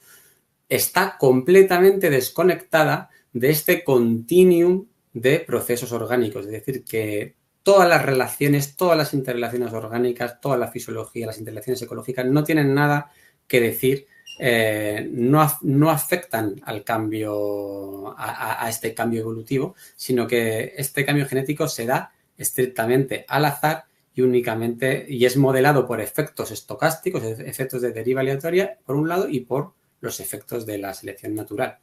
está completamente desconectada de este continuum de procesos orgánicos. Es decir, que todas las relaciones, todas las interrelaciones orgánicas, toda la fisiología, las interrelaciones ecológicas no tienen nada que decir, no afectan al cambio, a este cambio evolutivo, sino que este cambio genético se da estrictamente al azar y únicamente, y es modelado por efectos estocásticos, efectos de deriva aleatoria, por un lado, y por los efectos de la selección natural,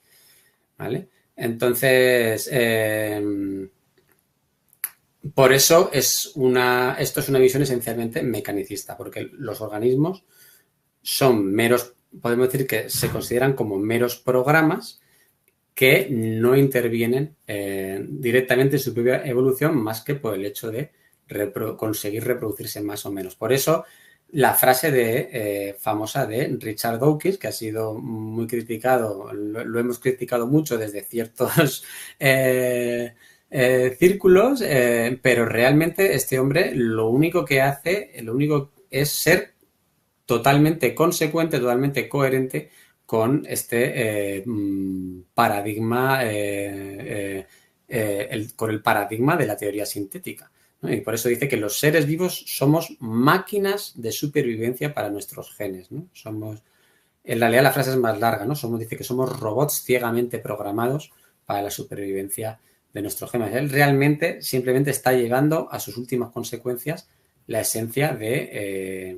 ¿vale? Entonces, por eso esto es una visión esencialmente mecanicista, porque los organismos son meros, podemos decir que se consideran como meros programas que no intervienen directamente en su propia evolución más que por el hecho de conseguir reproducirse más o menos. Por eso la frase famosa de Richard Dawkins, que ha sido muy criticado, lo hemos criticado mucho desde ciertos círculos, pero realmente este hombre lo único es ser totalmente consecuente, totalmente coherente con este paradigma, con el paradigma de la teoría sintética, ¿no? Y por eso dice que los seres vivos somos máquinas de supervivencia para nuestros genes, ¿no? En realidad la frase es más larga, ¿no? Dice que somos robots ciegamente programados para la supervivencia de nuestros genes. Él realmente simplemente está llevando a sus últimas consecuencias la esencia de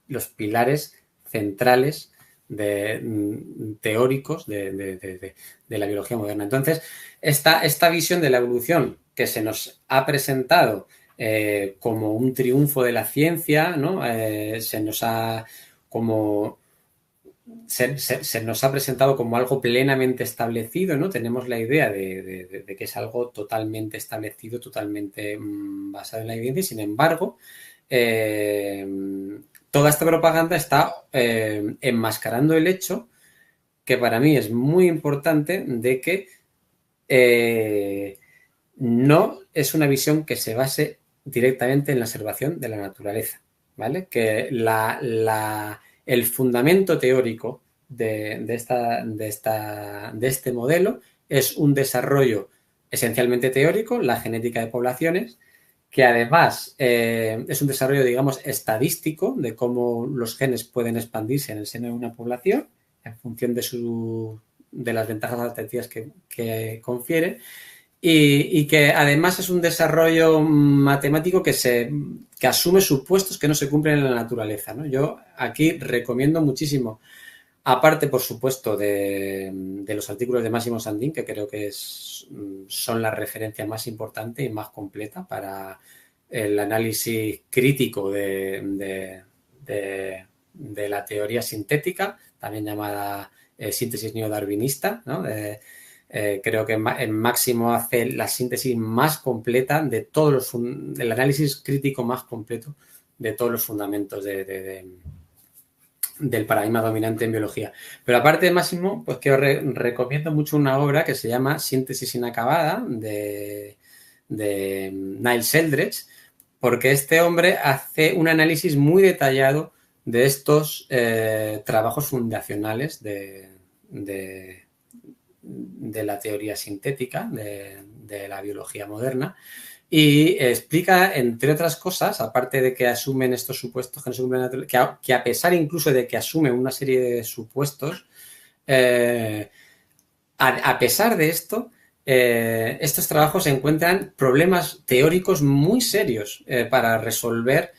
los pilares centrales teóricos de la biología moderna. Entonces, esta visión de la evolución que se nos ha presentado como un triunfo de la ciencia, ¿no? Se nos ha presentado como algo plenamente establecido, ¿no? Tenemos la idea de que es algo totalmente establecido, totalmente basado en la evidencia, y sin embargo, toda esta propaganda está enmascarando el hecho, que para mí es muy importante, de que no es una visión que se base directamente en la observación de la naturaleza, ¿vale? Que el fundamento teórico de este modelo es un desarrollo esencialmente teórico, la genética de poblaciones, que además es un desarrollo, digamos, estadístico de cómo los genes pueden expandirse en el seno de una población en función de las ventajas adaptativas que confiere. Y que además es un desarrollo matemático que asume supuestos que no se cumplen en la naturaleza, ¿no? Yo aquí recomiendo muchísimo, aparte, por supuesto, de los artículos de Massimo Sandin, que creo que son la referencia más importante y más completa para el análisis crítico de la teoría sintética, también llamada síntesis neodarwinista, ¿no? Creo que Máximo hace la síntesis más completa de el análisis crítico más completo de todos los fundamentos del paradigma dominante en biología. Pero aparte de Máximo, pues que os recomiendo mucho una obra que se llama Síntesis inacabada de Niles Eldredge, porque este hombre hace un análisis muy detallado de estos trabajos fundacionales de la teoría sintética, de la biología moderna, y explica, entre otras cosas, aparte de que asumen estos supuestos que no se cumplen, que a pesar incluso de que asumen una serie de supuestos, a pesar de esto, estos trabajos encuentran problemas teóricos muy serios para resolver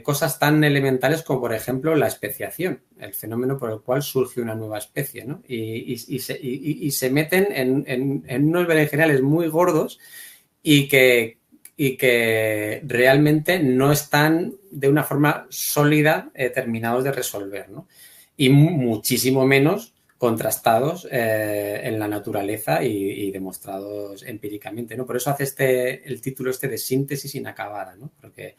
cosas tan elementales como, por ejemplo, la especiación, el fenómeno por el cual surge una nueva especie, ¿no? Y se meten en unos berenjenales muy gordos y que realmente no están de una forma sólida terminados de resolver, ¿no? Y muchísimo menos contrastados en la naturaleza y demostrados empíricamente, ¿no? Por eso hace el título de síntesis inacabada, ¿no? Porque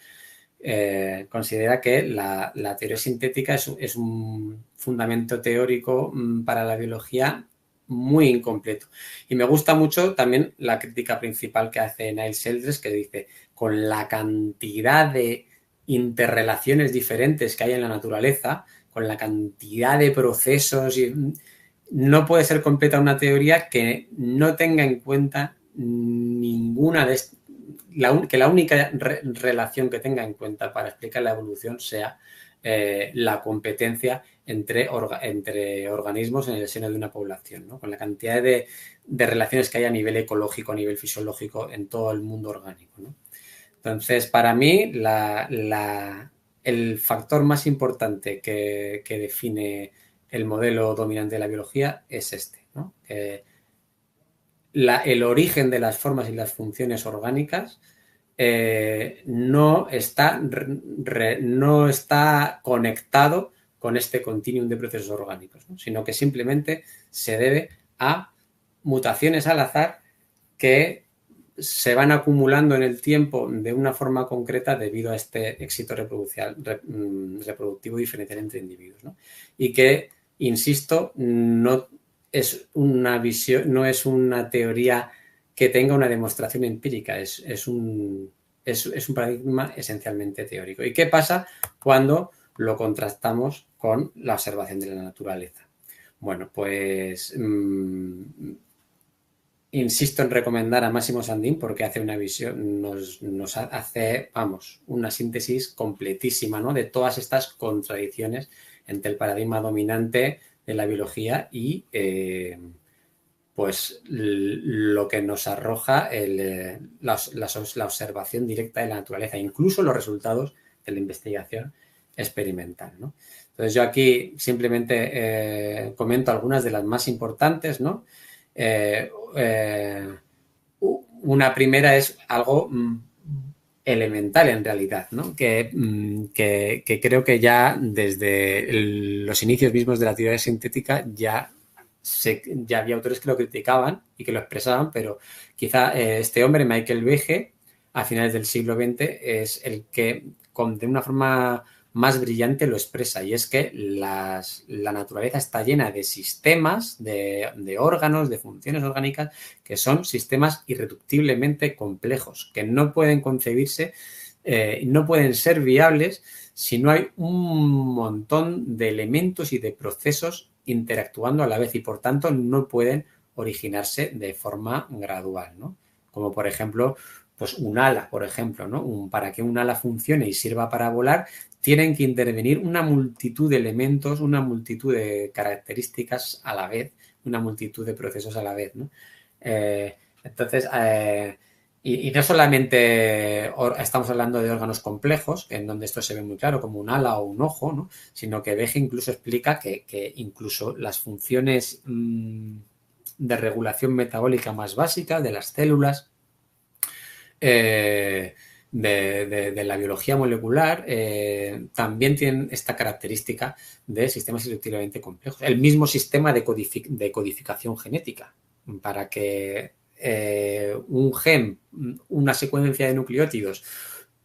considera que la teoría sintética es un fundamento teórico para la biología muy incompleto. Y me gusta mucho también la crítica principal que hace Niles Eldredge, que dice, con la cantidad de interrelaciones diferentes que hay en la naturaleza, con la cantidad de procesos, no puede ser completa una teoría que no tenga en cuenta ninguna de que la única relación que tenga en cuenta para explicar la evolución sea la competencia entre organismos en el seno de una población, ¿no? Con la cantidad de relaciones que hay a nivel ecológico, a nivel fisiológico en todo el mundo orgánico, ¿no? Entonces, para mí, el factor más importante que define el modelo dominante de la biología es ¿no? El origen de las formas y las funciones orgánicas no está conectado con este continuum de procesos orgánicos, ¿no? Sino que simplemente se debe a mutaciones al azar que se van acumulando en el tiempo de una forma concreta debido a este éxito reproductivo diferencial entre individuos, ¿no? Y que, insisto, no es una visión, no es una teoría que tenga una demostración empírica, es un paradigma esencialmente teórico. ¿Y qué pasa cuando lo contrastamos con la observación de la naturaleza? Bueno, pues insisto en recomendar a Máximo Sandín porque hace una visión, nos hace, vamos, una síntesis completísima, ¿no? De todas estas contradicciones entre el paradigma dominante de la biología y pues lo que nos arroja la observación directa de la naturaleza, incluso los resultados de la investigación experimental, ¿no? Entonces yo aquí simplemente comento algunas de las más importantes, ¿no? Una primera es algo elemental en realidad, ¿no? Que creo que ya desde los inicios mismos de la teoría sintética ya había autores que lo criticaban y que lo expresaban, pero quizá este hombre, Michael Behe, a finales del siglo XX, es el que de una forma más brillante lo expresa, y es que la naturaleza está llena de sistemas, de órganos, de funciones orgánicas que son sistemas irreductiblemente complejos, que no pueden concebirse, no pueden ser viables si no hay un montón de elementos y de procesos interactuando a la vez, y por tanto no pueden originarse de forma gradual, ¿no? Como por ejemplo, pues un ala, por ejemplo, ¿no? Para que un ala funcione y sirva para volar, tienen que intervenir una multitud de elementos, una multitud de características a la vez, una multitud de procesos a la vez, ¿no? Entonces, y no solamente estamos hablando de órganos complejos, en donde esto se ve muy claro, como un ala o un ojo, ¿no? Sino que Behe incluso explica que incluso las funciones de regulación metabólica más básicas de las células, de la biología molecular, también tienen esta característica de sistemas irreductiblemente complejos. El mismo sistema de codificación genética, para que un gen, una secuencia de nucleótidos,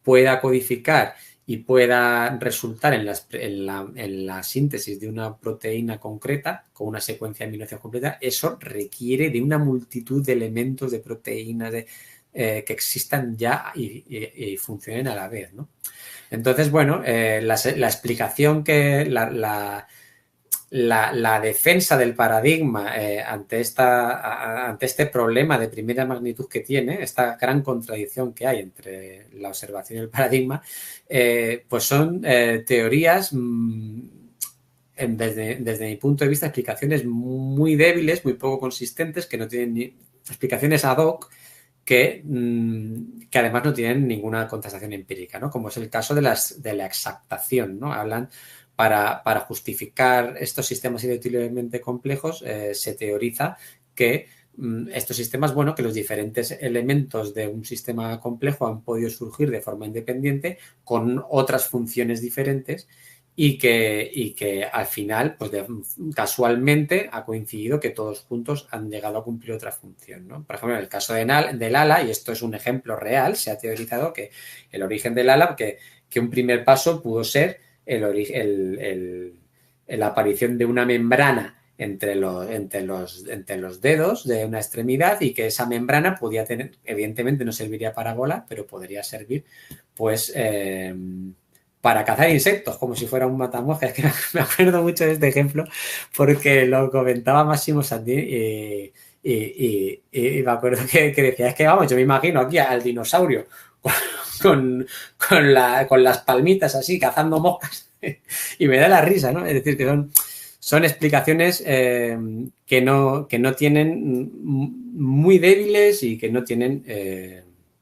pueda codificar y pueda resultar en la síntesis de una proteína concreta con una secuencia de aminoácidos completa, eso requiere de una multitud de elementos, de proteínas, que existan ya y funcionen a la vez, ¿no? Entonces, bueno, la explicación que la defensa del paradigma ante este problema de primera magnitud que tiene, esta gran contradicción que hay entre la observación y el paradigma, pues son teorías, desde mi punto de vista, explicaciones muy débiles, muy poco consistentes, que no tienen ni explicaciones ad hoc, que además no tienen ninguna contestación empírica, ¿no? Como es el caso de la exactación, ¿no? Hablan para justificar estos sistemas irreductiblemente complejos, se teoriza que estos sistemas, bueno, que los diferentes elementos de un sistema complejo han podido surgir de forma independiente con otras funciones diferentes y que al final, pues casualmente ha coincidido que todos juntos han llegado a cumplir otra función, ¿no? Por ejemplo, en el caso del ala, y esto es un ejemplo real, se ha teorizado que el origen del ala, que un primer paso pudo ser la aparición de una membrana entre los dedos de una extremidad, y que esa membrana podía tener, evidentemente no serviría para volar, pero podría servir, pues, para cazar insectos, como si fuera un matamoscas. Que me acuerdo mucho de este ejemplo porque lo comentaba Máximo Sandín y me acuerdo que decía, es que vamos, yo me imagino aquí al dinosaurio con las palmitas así, cazando moscas, y me da la risa, ¿no? Es decir, que son explicaciones que no tienen, muy débiles, y que no tienen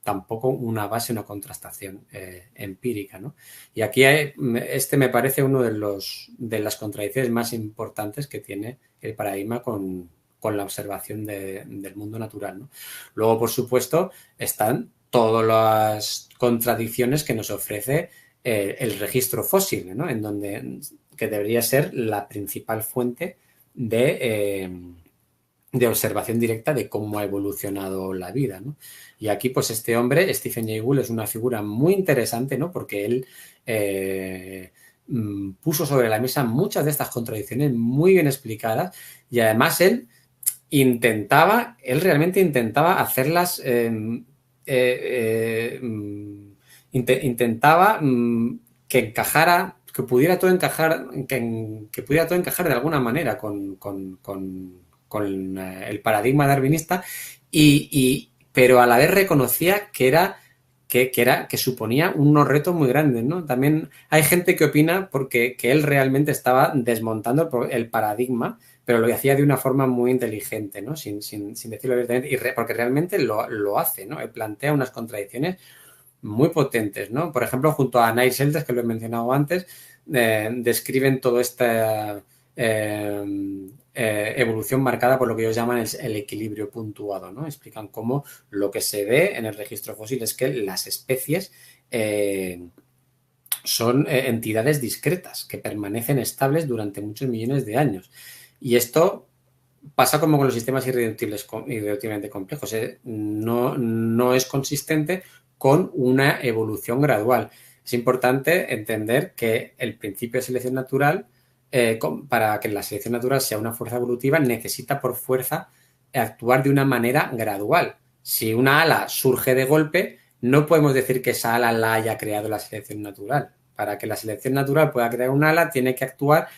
tampoco una base, una contrastación empírica, ¿no? Y aquí me parece uno de las contradicciones más importantes que tiene el paradigma con la observación del mundo natural, ¿no? Luego, por supuesto, están todas las contradicciones que nos ofrece el registro fósil, ¿no? En donde, que debería ser la principal fuente de observación directa de cómo ha evolucionado la vida, ¿no? Y aquí, pues, este hombre, Stephen Jay Gould, es una figura muy interesante, ¿no? Porque él puso sobre la mesa muchas de estas contradicciones muy bien explicadas, y además él realmente intentaba hacerlas, intentaba que encajara, que pudiera todo encajar, que pudiera todo encajar de alguna manera con el paradigma darwinista, pero a la vez reconocía que suponía unos retos muy grandes, ¿no? También hay gente que opina que él realmente estaba desmontando el paradigma, pero lo hacía de una forma muy inteligente, ¿no? Sin decirlo abiertamente, porque realmente lo hace, ¿no? Él plantea unas contradicciones muy potentes, ¿no? Por ejemplo, junto a Niall Seldes, que lo he mencionado antes, describen toda esta evolución marcada por lo que ellos llaman el equilibrio puntuado, ¿no? Explican cómo lo que se ve en el registro fósil es que las especies son entidades discretas que permanecen estables durante muchos millones de años. Y esto pasa como con los sistemas irreduciblemente complejos. No es consistente con una evolución gradual. Es importante entender que el principio de selección natural, para que la selección natural sea una fuerza evolutiva, necesita por fuerza actuar de una manera gradual. Si una ala surge de golpe, no podemos decir que esa ala la haya creado la selección natural. Para que la selección natural pueda crear un ala, tiene que actuar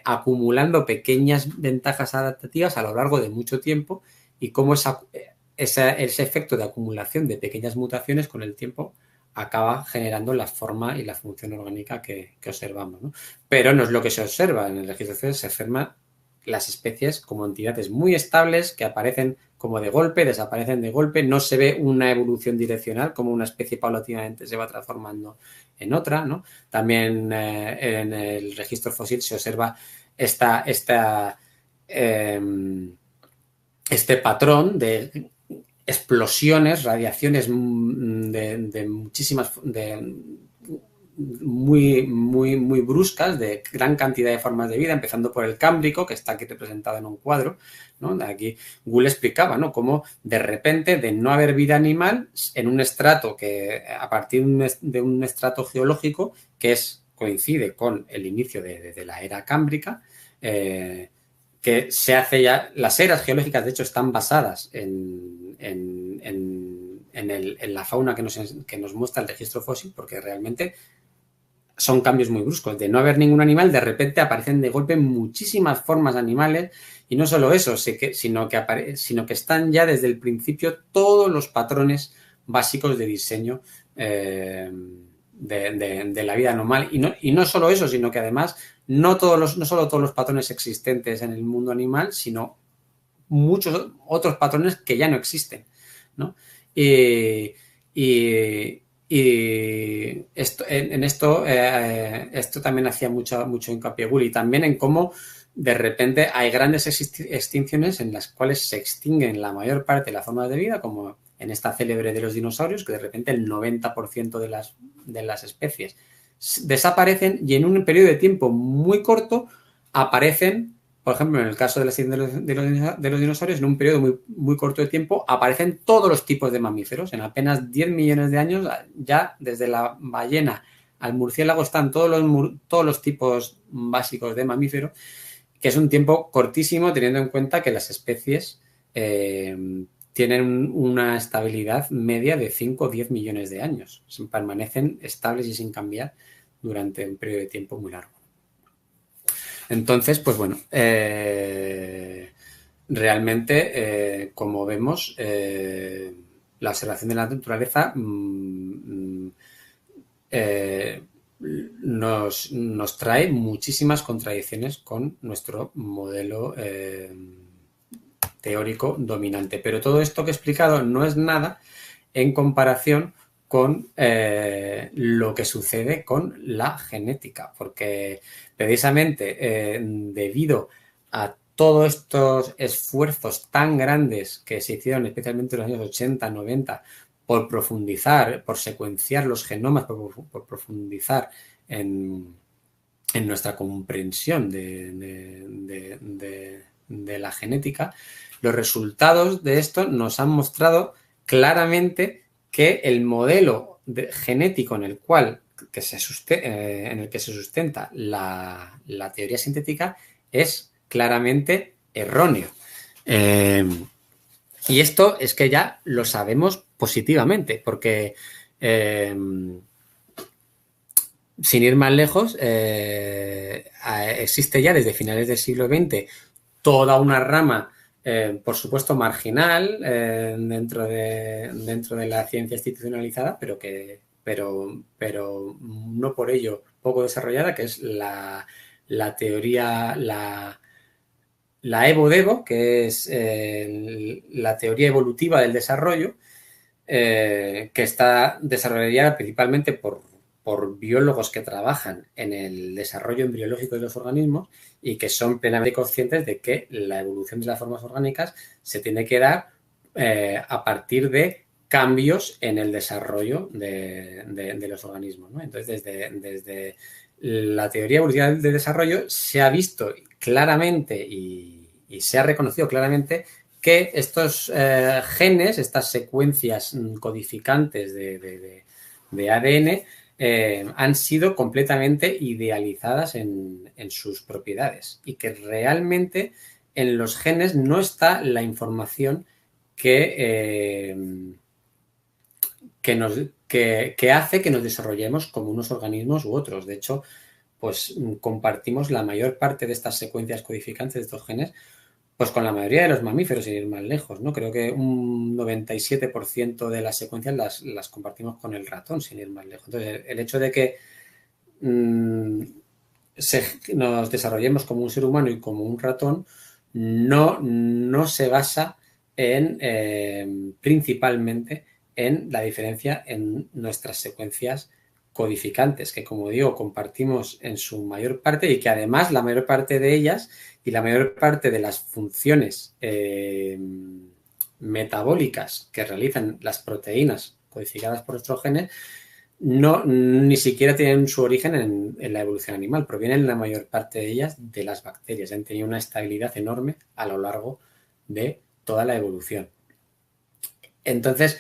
acumulando pequeñas ventajas adaptativas a lo largo de mucho tiempo, y cómo ese efecto de acumulación de pequeñas mutaciones con el tiempo acaba generando la forma y la función orgánica que observamos, ¿no? Pero no es lo que se observa. En el registro fósil se observan las especies como entidades muy estables que aparecen como de golpe, desaparecen de golpe, no se ve una evolución direccional, como una especie paulatinamente se va transformando en otra, ¿no? También en el registro fósil se observa este patrón de explosiones, radiaciones de muchísimas, muy bruscas, de gran cantidad de formas de vida, empezando por el Cámbrico, que está aquí representado en un cuadro, ¿no? Aquí Gould explicaba, ¿no?, cómo de repente, de no haber vida animal, en un estrato que, a partir de un estrato geológico que coincide con el inicio de la era cámbrica, que se hace ya. Las eras geológicas, de hecho, están basadas en la fauna que nos muestra el registro fósil, porque realmente son cambios muy bruscos. De no haber ningún animal, de repente aparecen de golpe muchísimas formas animales, y no solo eso, sino que están ya desde el principio todos los patrones básicos de diseño de la vida normal. Y no solo eso, sino que además no solo todos los patrones existentes en el mundo animal, sino muchos otros patrones que ya no existen, ¿no? Y esto también hacía mucho hincapié Gould, y también en cómo de repente hay grandes extinciones en las cuales se extinguen la mayor parte de las formas de vida, como en esta célebre de los dinosaurios, que de repente el 90% de las especies desaparecen y en un periodo de tiempo muy corto aparecen, por ejemplo, en el caso de los dinosaurios, en un periodo muy, muy corto de tiempo aparecen todos los tipos de mamíferos. En apenas 10 millones de años, ya desde la ballena al murciélago están todos los tipos básicos de mamíferos, que es un tiempo cortísimo teniendo en cuenta que las especies tienen una estabilidad media de 5 o 10 millones de años. Permanecen estables y sin cambiar durante un periodo de tiempo muy largo. Entonces, pues bueno, realmente, como vemos, la observación de la naturaleza nos trae muchísimas contradicciones con nuestro modelo teórico dominante. Pero todo esto que he explicado no es nada en comparación con lo que sucede con la genética, porque precisamente debido a todos estos esfuerzos tan grandes que se hicieron especialmente en los años 80, 90, por profundizar, por secuenciar los genomas, por profundizar en nuestra comprensión de la genética, los resultados de esto nos han mostrado claramente que el modelo genético en el que se sustenta la teoría sintética es claramente erróneo. Y esto es que ya lo sabemos positivamente, porque sin ir más lejos, existe ya desde finales del siglo XX toda una rama, por supuesto marginal, dentro de la ciencia institucionalizada, pero no por ello poco desarrollada, que es la teoría, la Evo-Devo, que es la teoría evolutiva del desarrollo, que está desarrollada principalmente por biólogos que trabajan en el desarrollo embriológico de los organismos y que son plenamente conscientes de que la evolución de las formas orgánicas se tiene que dar a partir de cambios en el desarrollo de los organismos, ¿no? Entonces, desde la teoría evolutiva del desarrollo se ha visto claramente y se ha reconocido claramente que estos genes, estas secuencias codificantes de ADN, han sido completamente idealizadas en sus propiedades y que realmente en los genes no está la información que hace que nos desarrollemos como unos organismos u otros. De hecho, pues compartimos la mayor parte de estas secuencias codificantes de estos genes pues con la mayoría de los mamíferos, sin ir más lejos, ¿no? Creo que un 97% de las secuencias las compartimos con el ratón, sin ir más lejos. Entonces, el hecho de que nos desarrollemos como un ser humano y como un ratón no se basa principalmente en la diferencia en nuestras secuencias codificantes, que como digo, compartimos en su mayor parte y que además la mayor parte de ellas y la mayor parte de las funciones metabólicas que realizan las proteínas codificadas por nuestros genes ni siquiera tienen su origen en la evolución animal, provienen la mayor parte de ellas de las bacterias, han tenido una estabilidad enorme a lo largo de toda la evolución. Entonces,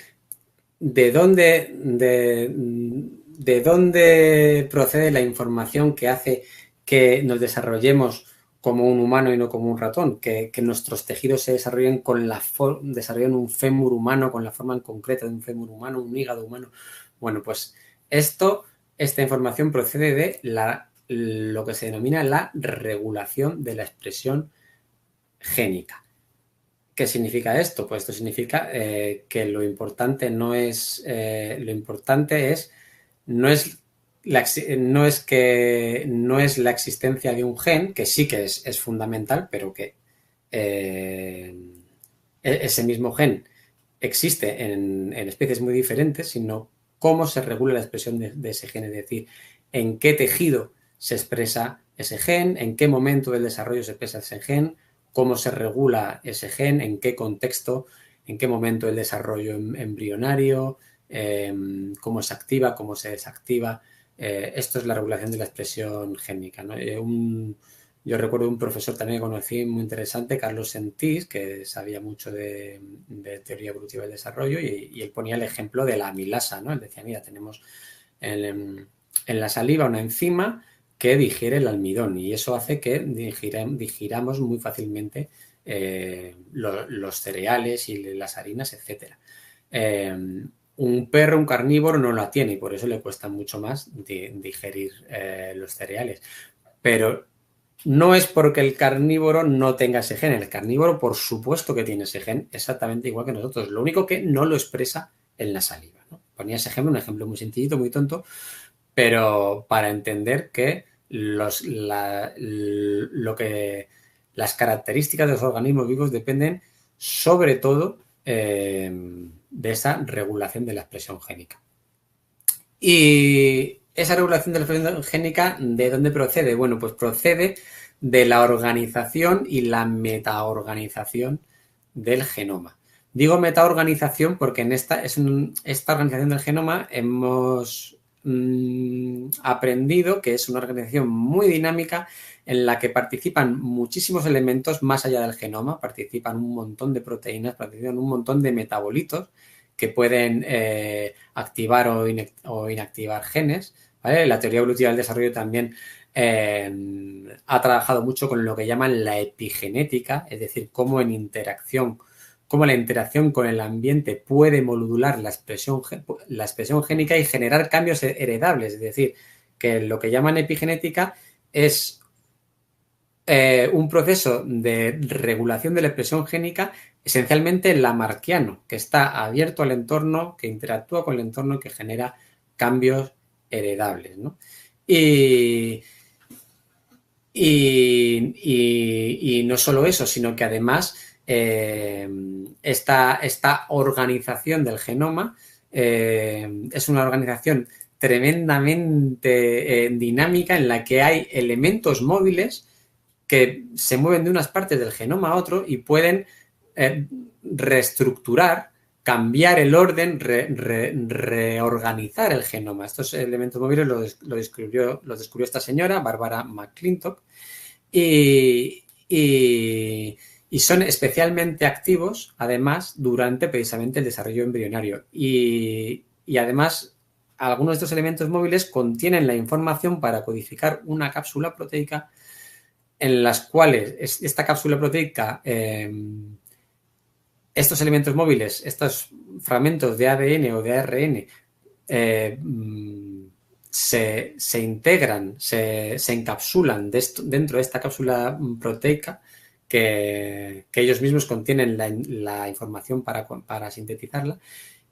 ¿de dónde procede la información que hace que nos desarrollemos como un humano y no como un ratón? Que nuestros tejidos se desarrollen desarrollen un fémur humano con la forma en concreta de un fémur humano, un hígado humano. Bueno, pues esta información procede de lo que se denomina la regulación de la expresión génica. ¿Qué significa esto? Pues esto significa que lo importante no es la existencia de un gen, que sí que es fundamental, pero que ese mismo gen existe en especies muy diferentes, sino cómo se regula la expresión de ese gen, es decir, en qué tejido se expresa ese gen, en qué momento del desarrollo se expresa ese gen, cómo se regula ese gen, en qué contexto, en qué momento del desarrollo embrionario, cómo se activa, cómo se desactiva, esto es la regulación de la expresión génica, ¿no? Yo recuerdo un profesor también que conocí muy interesante, Carlos Sentís, que sabía mucho de teoría evolutiva del desarrollo y él ponía el ejemplo de la amilasa, ¿no? Él decía, mira, tenemos en la saliva una enzima que digiere el almidón y eso hace que digiramos muy fácilmente los cereales y las harinas, etcétera. Un perro, un carnívoro, no la tiene y por eso le cuesta mucho más digerir los cereales. Pero no es porque el carnívoro no tenga ese gen. El carnívoro, por supuesto que tiene ese gen exactamente igual que nosotros. Lo único que no lo expresa en la saliva, ¿no? Ponía ese ejemplo, un ejemplo muy sencillito, muy tonto, pero para entender que las características de los organismos vivos dependen sobre todo de esa regulación de la expresión génica. Y esa regulación de la expresión génica, ¿de dónde procede? Bueno, pues procede de la organización y la metaorganización del genoma. Digo metaorganización porque en esta organización del genoma hemos aprendido que es una organización muy dinámica en la que participan muchísimos elementos más allá del genoma, participan un montón de proteínas, participan un montón de metabolitos que pueden activar o inactivar genes, ¿vale? La teoría evolutiva del desarrollo también ha trabajado mucho con lo que llaman la epigenética, es decir, cómo la interacción con el ambiente puede modular la expresión génica y generar cambios heredables, es decir, que lo que llaman epigenética es un proceso de regulación de la expresión génica esencialmente lamarckiano, que está abierto al entorno, que interactúa con el entorno, que genera cambios heredables, ¿no? Y no solo eso, sino que además esta organización del genoma es una organización tremendamente dinámica en la que hay elementos móviles que se mueven de unas partes del genoma a otro y pueden reestructurar, cambiar el orden, reorganizar el genoma. Estos elementos móviles los descubrió esta señora, Barbara McClintock, y son especialmente activos, además, durante precisamente el desarrollo embrionario. Y además, algunos de estos elementos móviles contienen la información para codificar una cápsula proteica en las cuales esta cápsula proteica, estos elementos móviles, estos fragmentos de ADN o de ARN se integran, se encapsulan dentro de esta cápsula proteica que ellos mismos contienen la información para sintetizarla.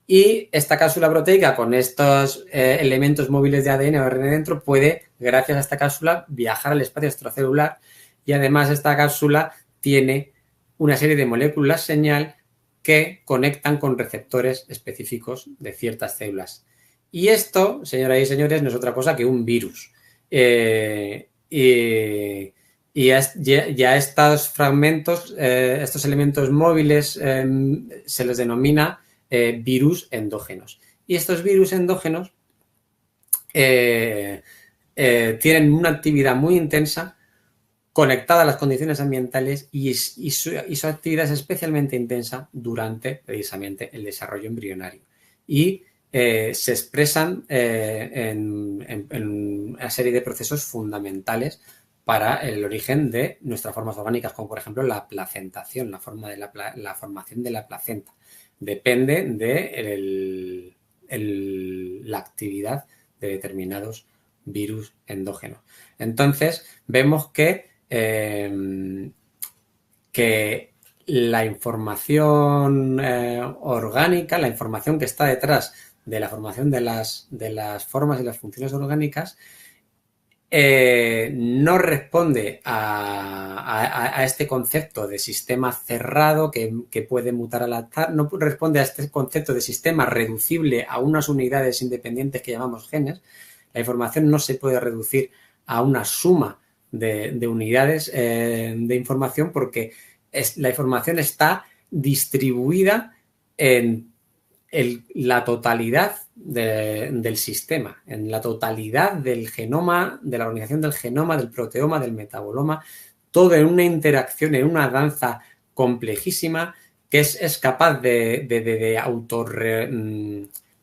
Y esta cápsula proteica con estos elementos móviles de ADN o ARN dentro puede, gracias a esta cápsula, viajar al espacio extracelular y además esta cápsula tiene una serie de moléculas señal que conectan con receptores específicos de ciertas células. Y esto, señoras y señores, no es otra cosa que un virus. Ya estos fragmentos, estos elementos móviles, se les denomina virus endógenos. Y estos virus endógenos tienen una actividad muy intensa conectada a las condiciones ambientales y su actividad es especialmente intensa durante precisamente el desarrollo embrionario. Y se expresan en una serie de procesos fundamentales para el origen de nuestras formas orgánicas, como por ejemplo la placentación, la formación de la placenta. Depende de la actividad de determinados virus endógenos. Entonces, vemos que la información orgánica, la información que está detrás de la formación de las formas y las funciones orgánicas, no responde a este concepto de sistema cerrado que puede mutar al azar, no responde a este concepto de sistema reducible a unas unidades independientes que llamamos genes. La información no se puede reducir a una suma de unidades de información porque la información está distribuida en la totalidad del sistema, en la totalidad del genoma, de la organización del genoma, del proteoma, del metaboloma, todo en una interacción, en una danza complejísima que es capaz de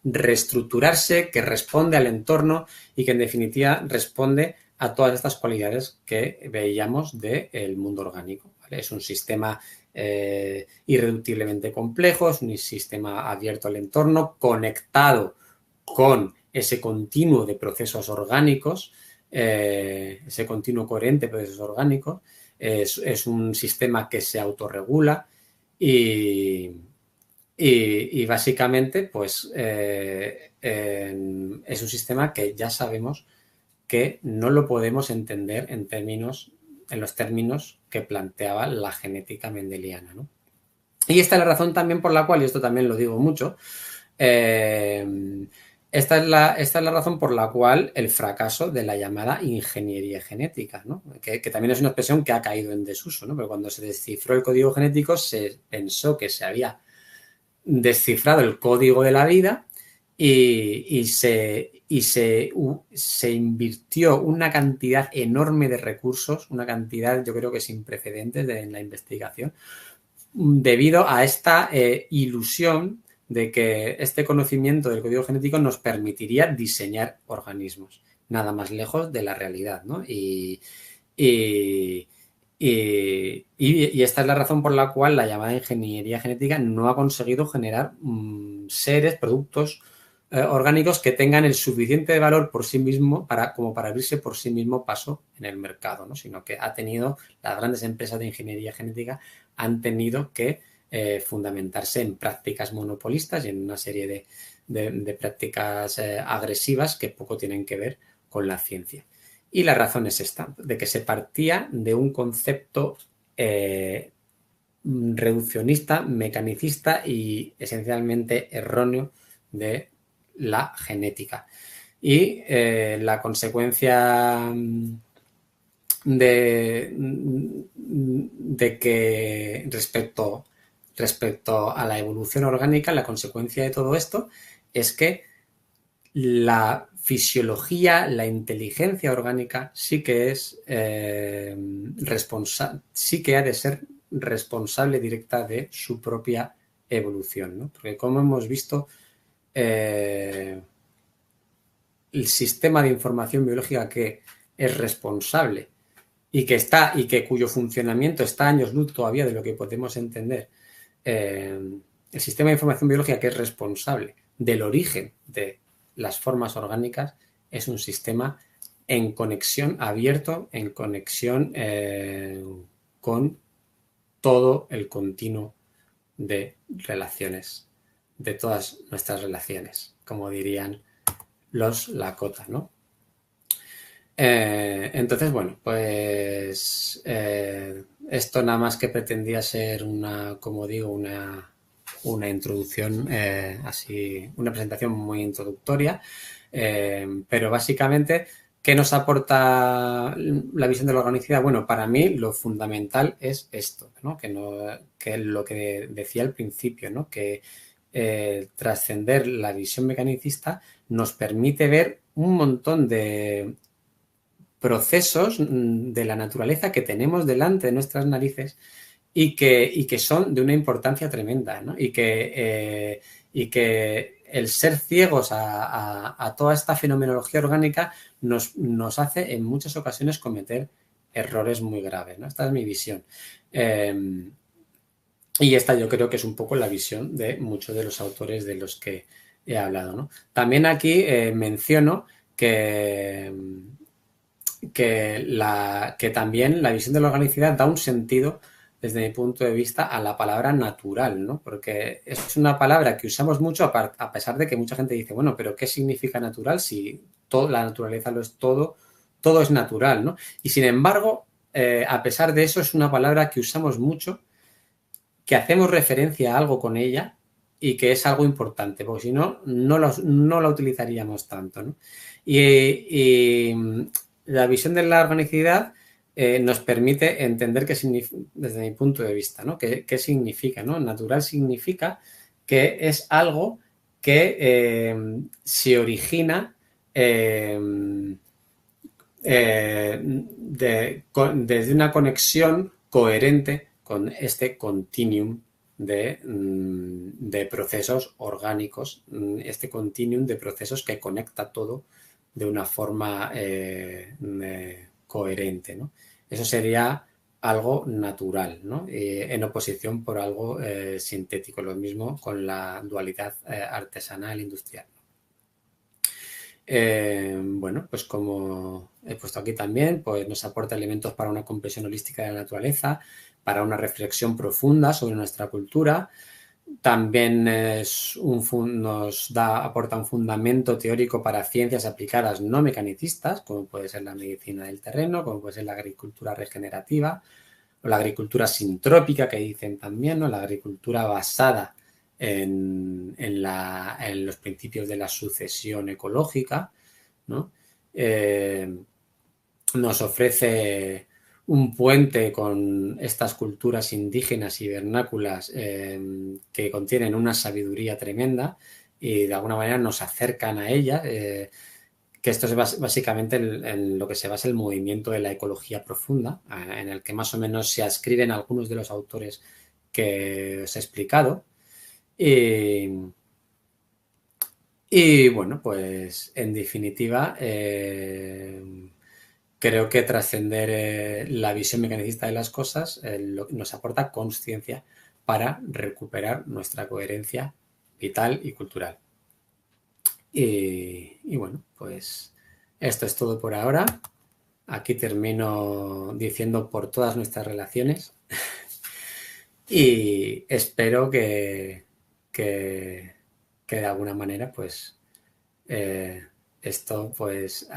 reestructurarse, que responde al entorno y que en definitiva responde a todas estas cualidades que veíamos del mundo orgánico, ¿vale? Es un sistema irreductiblemente complejo, es un sistema abierto al entorno, conectado con ese continuo de procesos orgánicos, ese continuo coherente de procesos orgánicos, es un sistema que se autorregula y básicamente pues es un sistema que ya sabemos que no lo podemos entender en los términos que planteaba la genética mendeliana, ¿no? Y esta es la razón también por la cual, y esto también lo digo mucho, esta es la razón por la cual el fracaso de la llamada ingeniería genética, ¿no? Que también es una expresión que ha caído en desuso, ¿no? Pero cuando se descifró el código genético se pensó que se había descifrado el código de la vida y se invirtió una cantidad enorme de recursos, una cantidad yo creo que sin precedentes en la investigación, debido a esta ilusión de que este conocimiento del código genético nos permitiría diseñar organismos, nada más lejos de la realidad, ¿no? Y esta es la razón por la cual la llamada ingeniería genética no ha conseguido generar seres, productos orgánicos que tengan el suficiente valor por sí mismo como para abrirse por sí mismo paso en el mercado, ¿no? Sino que las grandes empresas de ingeniería genética han tenido que fundamentarse en prácticas monopolistas y en una serie de prácticas agresivas que poco tienen que ver con la ciencia. Y la razón es esta, de que se partía de un concepto reduccionista, mecanicista y esencialmente erróneo de la genética. Y la consecuencia de que respecto a la evolución orgánica, la consecuencia de todo esto es que la fisiología, la inteligencia orgánica sí que es sí que ha de ser responsable directa de su propia evolución, ¿no? Porque como hemos visto, el sistema de información biológica que es responsable y cuyo funcionamiento está a años luz todavía de lo que podemos entender, el sistema de información biológica que es responsable del origen de las formas orgánicas es un sistema en conexión abierto, en conexión con todo el continuo de relaciones, de todas nuestras relaciones, como dirían los Lakota, ¿no? Entonces, bueno, pues esto nada más que pretendía ser como digo, una introducción, así, una presentación muy introductoria, pero básicamente, ¿qué nos aporta la visión de la organicidad? Bueno, para mí lo fundamental es esto, ¿no? Que lo que decía al principio, ¿no? Que trascender la visión mecanicista nos permite ver un montón de procesos de la naturaleza que tenemos delante de nuestras narices y que son de una importancia tremenda, ¿no? Y que el ser ciegos a toda esta fenomenología orgánica nos hace en muchas ocasiones cometer errores muy graves, ¿no? Esta es mi visión. Y esta yo creo que es un poco la visión de muchos de los autores de los que he hablado, ¿no? También aquí menciono que también la visión de la organicidad da un sentido, desde mi punto de vista, a la palabra natural, ¿no? Porque es una palabra que usamos mucho a pesar de que mucha gente dice, bueno, pero ¿qué significa natural si la naturaleza lo es todo es natural, ¿no? Y sin embargo, a pesar de eso, es una palabra que usamos mucho, que hacemos referencia a algo con ella y que es algo importante, porque si no, no la utilizaríamos tanto, ¿no? Y la visión de la organicidad nos permite entender qué significa, desde mi punto de vista, ¿no? ¿Qué significa, ¿no? Natural significa que es algo que se origina desde una conexión coherente con este continuum de procesos orgánicos, este continuum de procesos que conecta todo de una forma coherente, ¿no? Eso sería algo natural, ¿no? En oposición por algo sintético, lo mismo con la dualidad artesanal industrial. Bueno, pues como he puesto aquí también, pues nos aporta elementos para una comprensión holística de la naturaleza, para una reflexión profunda sobre nuestra cultura. También aporta un fundamento teórico para ciencias aplicadas no mecanicistas, como puede ser la medicina del terreno, como puede ser la agricultura regenerativa o la agricultura sintrópica, que dicen también, ¿no? La agricultura basada en los principios de la sucesión ecológica, ¿no? Nos ofrece un puente con estas culturas indígenas y vernáculas que contienen una sabiduría tremenda y de alguna manera nos acercan a ella, que esto es básicamente en lo que se basa el movimiento de la ecología profunda, en el que más o menos se adscriben algunos de los autores que os he explicado. Y bueno, pues en definitiva, creo que trascender la visión mecanicista de las cosas nos aporta consciencia para recuperar nuestra coherencia vital y cultural. Y bueno, pues esto es todo por ahora. Aquí termino diciendo por todas nuestras relaciones y espero que de alguna manera pues esto pues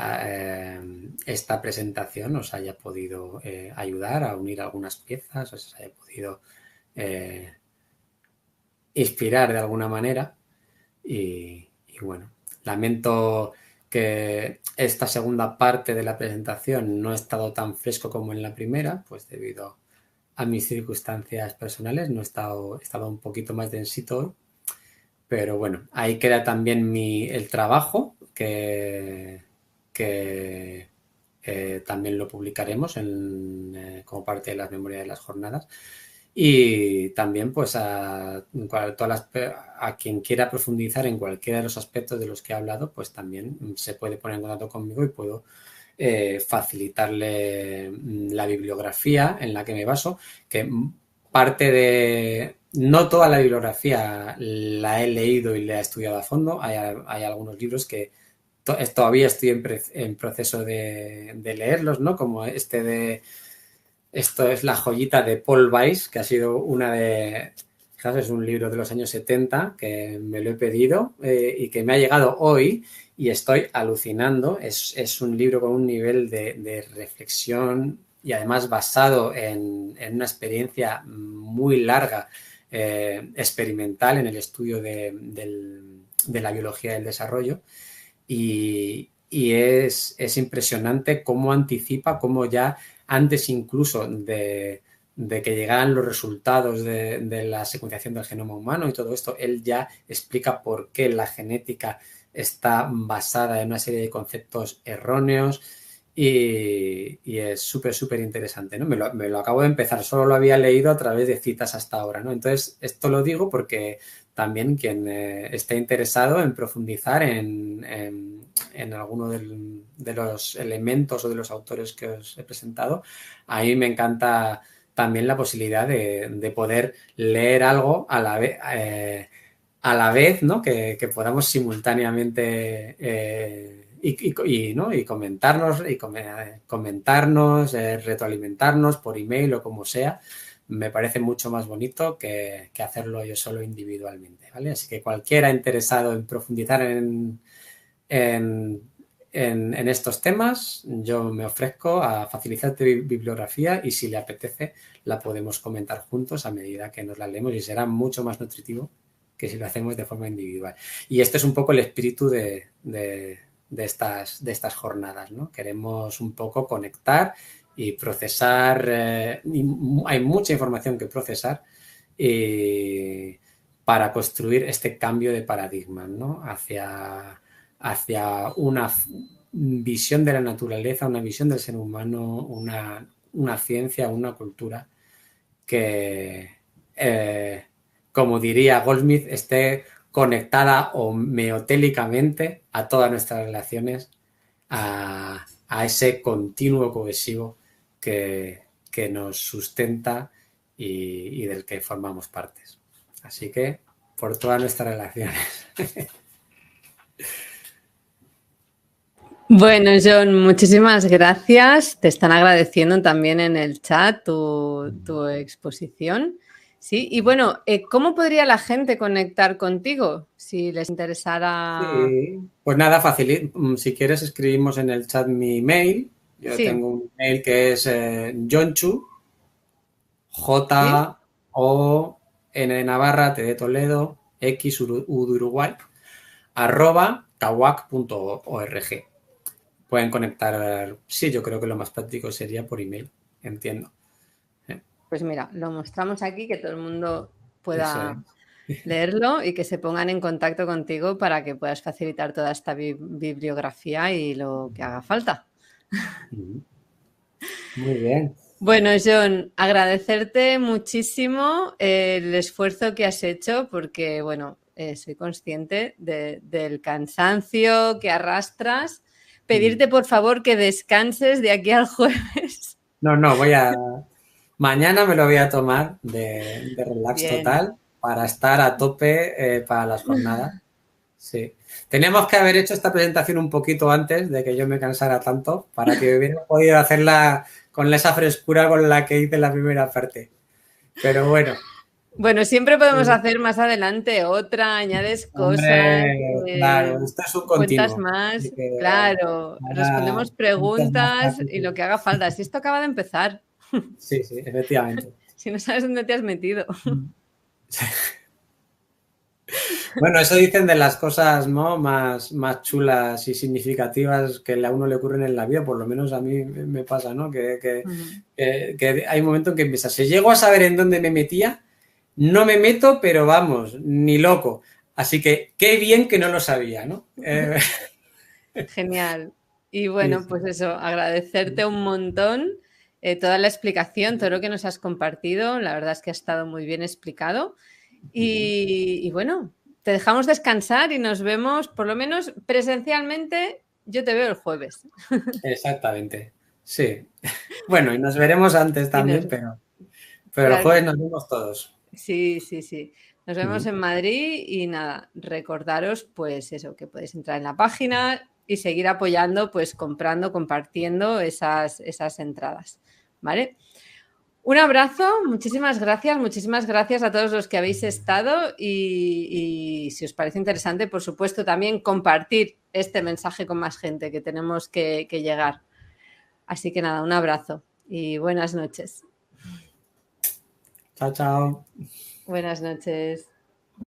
esta presentación os haya podido ayudar a unir algunas piezas, os haya podido inspirar de alguna manera y bueno, lamento que esta segunda parte de la presentación no ha estado tan fresco como en la primera, pues debido a mis circunstancias personales no he estado un poquito más densito hoy. Pero bueno, ahí queda también el trabajo que también lo publicaremos como parte de las memorias de las jornadas. Y también pues a quien quiera profundizar en cualquiera de los aspectos de los que he hablado, pues también se puede poner en contacto conmigo y puedo facilitarle la bibliografía en la que me baso, que parte de... No toda la bibliografía la he leído y la he estudiado a fondo. Hay algunos libros que todavía estoy en proceso de leerlos, ¿no? Como esto es La joyita de Paul Weiss, que ha sido es un libro de los años 70 que me lo he pedido y que me ha llegado hoy y estoy alucinando. Es un libro con un nivel de reflexión y además basado en una experiencia muy larga experimental en el estudio de la biología del desarrollo y es impresionante cómo anticipa, cómo ya antes incluso de que llegaran los resultados de la secuenciación del genoma humano y todo esto, él ya explica por qué la genética está basada en una serie de conceptos erróneos y es súper interesante, ¿no? Me lo acabo de empezar, solo lo había leído a través de citas hasta ahora, ¿no? Entonces, esto lo digo porque también quien esté interesado en profundizar en alguno de los elementos o de los autores que os he presentado, a mí me encanta también la posibilidad de poder leer algo a la vez, ¿no? Que podamos simultáneamente y comentarnos, retroalimentarnos por email o como sea. Me parece mucho más bonito que hacerlo yo solo individualmente, ¿vale? Así que cualquiera interesado en profundizar en estos temas, yo me ofrezco a facilitarte bibliografía y si le apetece la podemos comentar juntos a medida que nos la leemos y será mucho más nutritivo que si lo hacemos de forma individual. Y este es un poco el espíritu de estas jornadas, ¿no? Queremos un poco conectar y procesar. Hay mucha información que procesar para construir este cambio de paradigma, ¿no? Hacia una visión de la naturaleza, una visión del ser humano, una ciencia, una cultura que, como diría Goldsmith, esté conectada homeotélicamente a todas nuestras relaciones, a ese continuo cohesivo que nos sustenta y del que formamos partes. Así que, por todas nuestras relaciones. Bueno, John, muchísimas gracias. Te están agradeciendo también en el chat tu exposición. Sí, y bueno, ¿cómo podría la gente conectar contigo si les interesara? Sí, pues nada, fácil. Si quieres, escribimos en el chat mi email. Yo Sí, tengo un email que es Jonchu, ¿sí? Jon de Navarra, T de Toledo, X de Uruguay, @kawac.org. Pueden conectar, sí, yo creo que lo más práctico sería por email, entiendo. Pues mira, lo mostramos aquí, que todo el mundo Eso es. pueda leerlo y que se pongan en contacto contigo para que puedas facilitar toda esta bibliografía y lo que haga falta. Muy bien. Bueno, John, agradecerte muchísimo el esfuerzo que has hecho porque, bueno, soy consciente del cansancio que arrastras. Pedirte, por favor, que descanses de aquí al jueves. No, mañana me lo voy a tomar de relax Bien. total para estar a tope para las jornadas. Sí. Teníamos que haber hecho esta presentación un poquito antes de que yo me cansara tanto para que hubiera podido hacerla con esa frescura con la que hice la primera parte. Pero bueno. Bueno, siempre podemos hacer más adelante otra, añades cosas, Hombre, claro, esto es un cuentas continuo. Así más, que claro, ahora respondemos muchos más preguntas y lo capítulos. que haga falta. Si esto acaba de empezar, Sí, sí, efectivamente. si no sabes dónde te has metido. Bueno, eso dicen de las cosas, ¿no?, más chulas y significativas que a uno le ocurren en la vida, por lo menos a mí me pasa, ¿no? Que hay un momento en que empiezas, si llego a saber en dónde me metía, no me meto, pero vamos, ni loco. Así que qué bien que no lo sabía, ¿no? Genial. Y Sí, bueno, sí. pues eso, agradecerte un montón toda la explicación, todo lo que nos has compartido. La verdad es que ha estado muy bien explicado. Y bueno, te dejamos descansar y nos vemos, por lo menos presencialmente, yo te veo el jueves. Exactamente. Sí. Bueno, y nos veremos antes Y también, pero el claro que jueves nos vemos todos. sí, sí, sí. Nos vemos en Madrid y nada, recordaros pues eso, que podéis entrar en la página y seguir apoyando, pues comprando, compartiendo esas entradas, ¿vale? Un abrazo, muchísimas gracias a todos los que habéis estado y si os parece interesante, por supuesto, también compartir este mensaje con más gente que tenemos que llegar. Así que nada, un abrazo y buenas noches. Chao, chao. Buenas noches.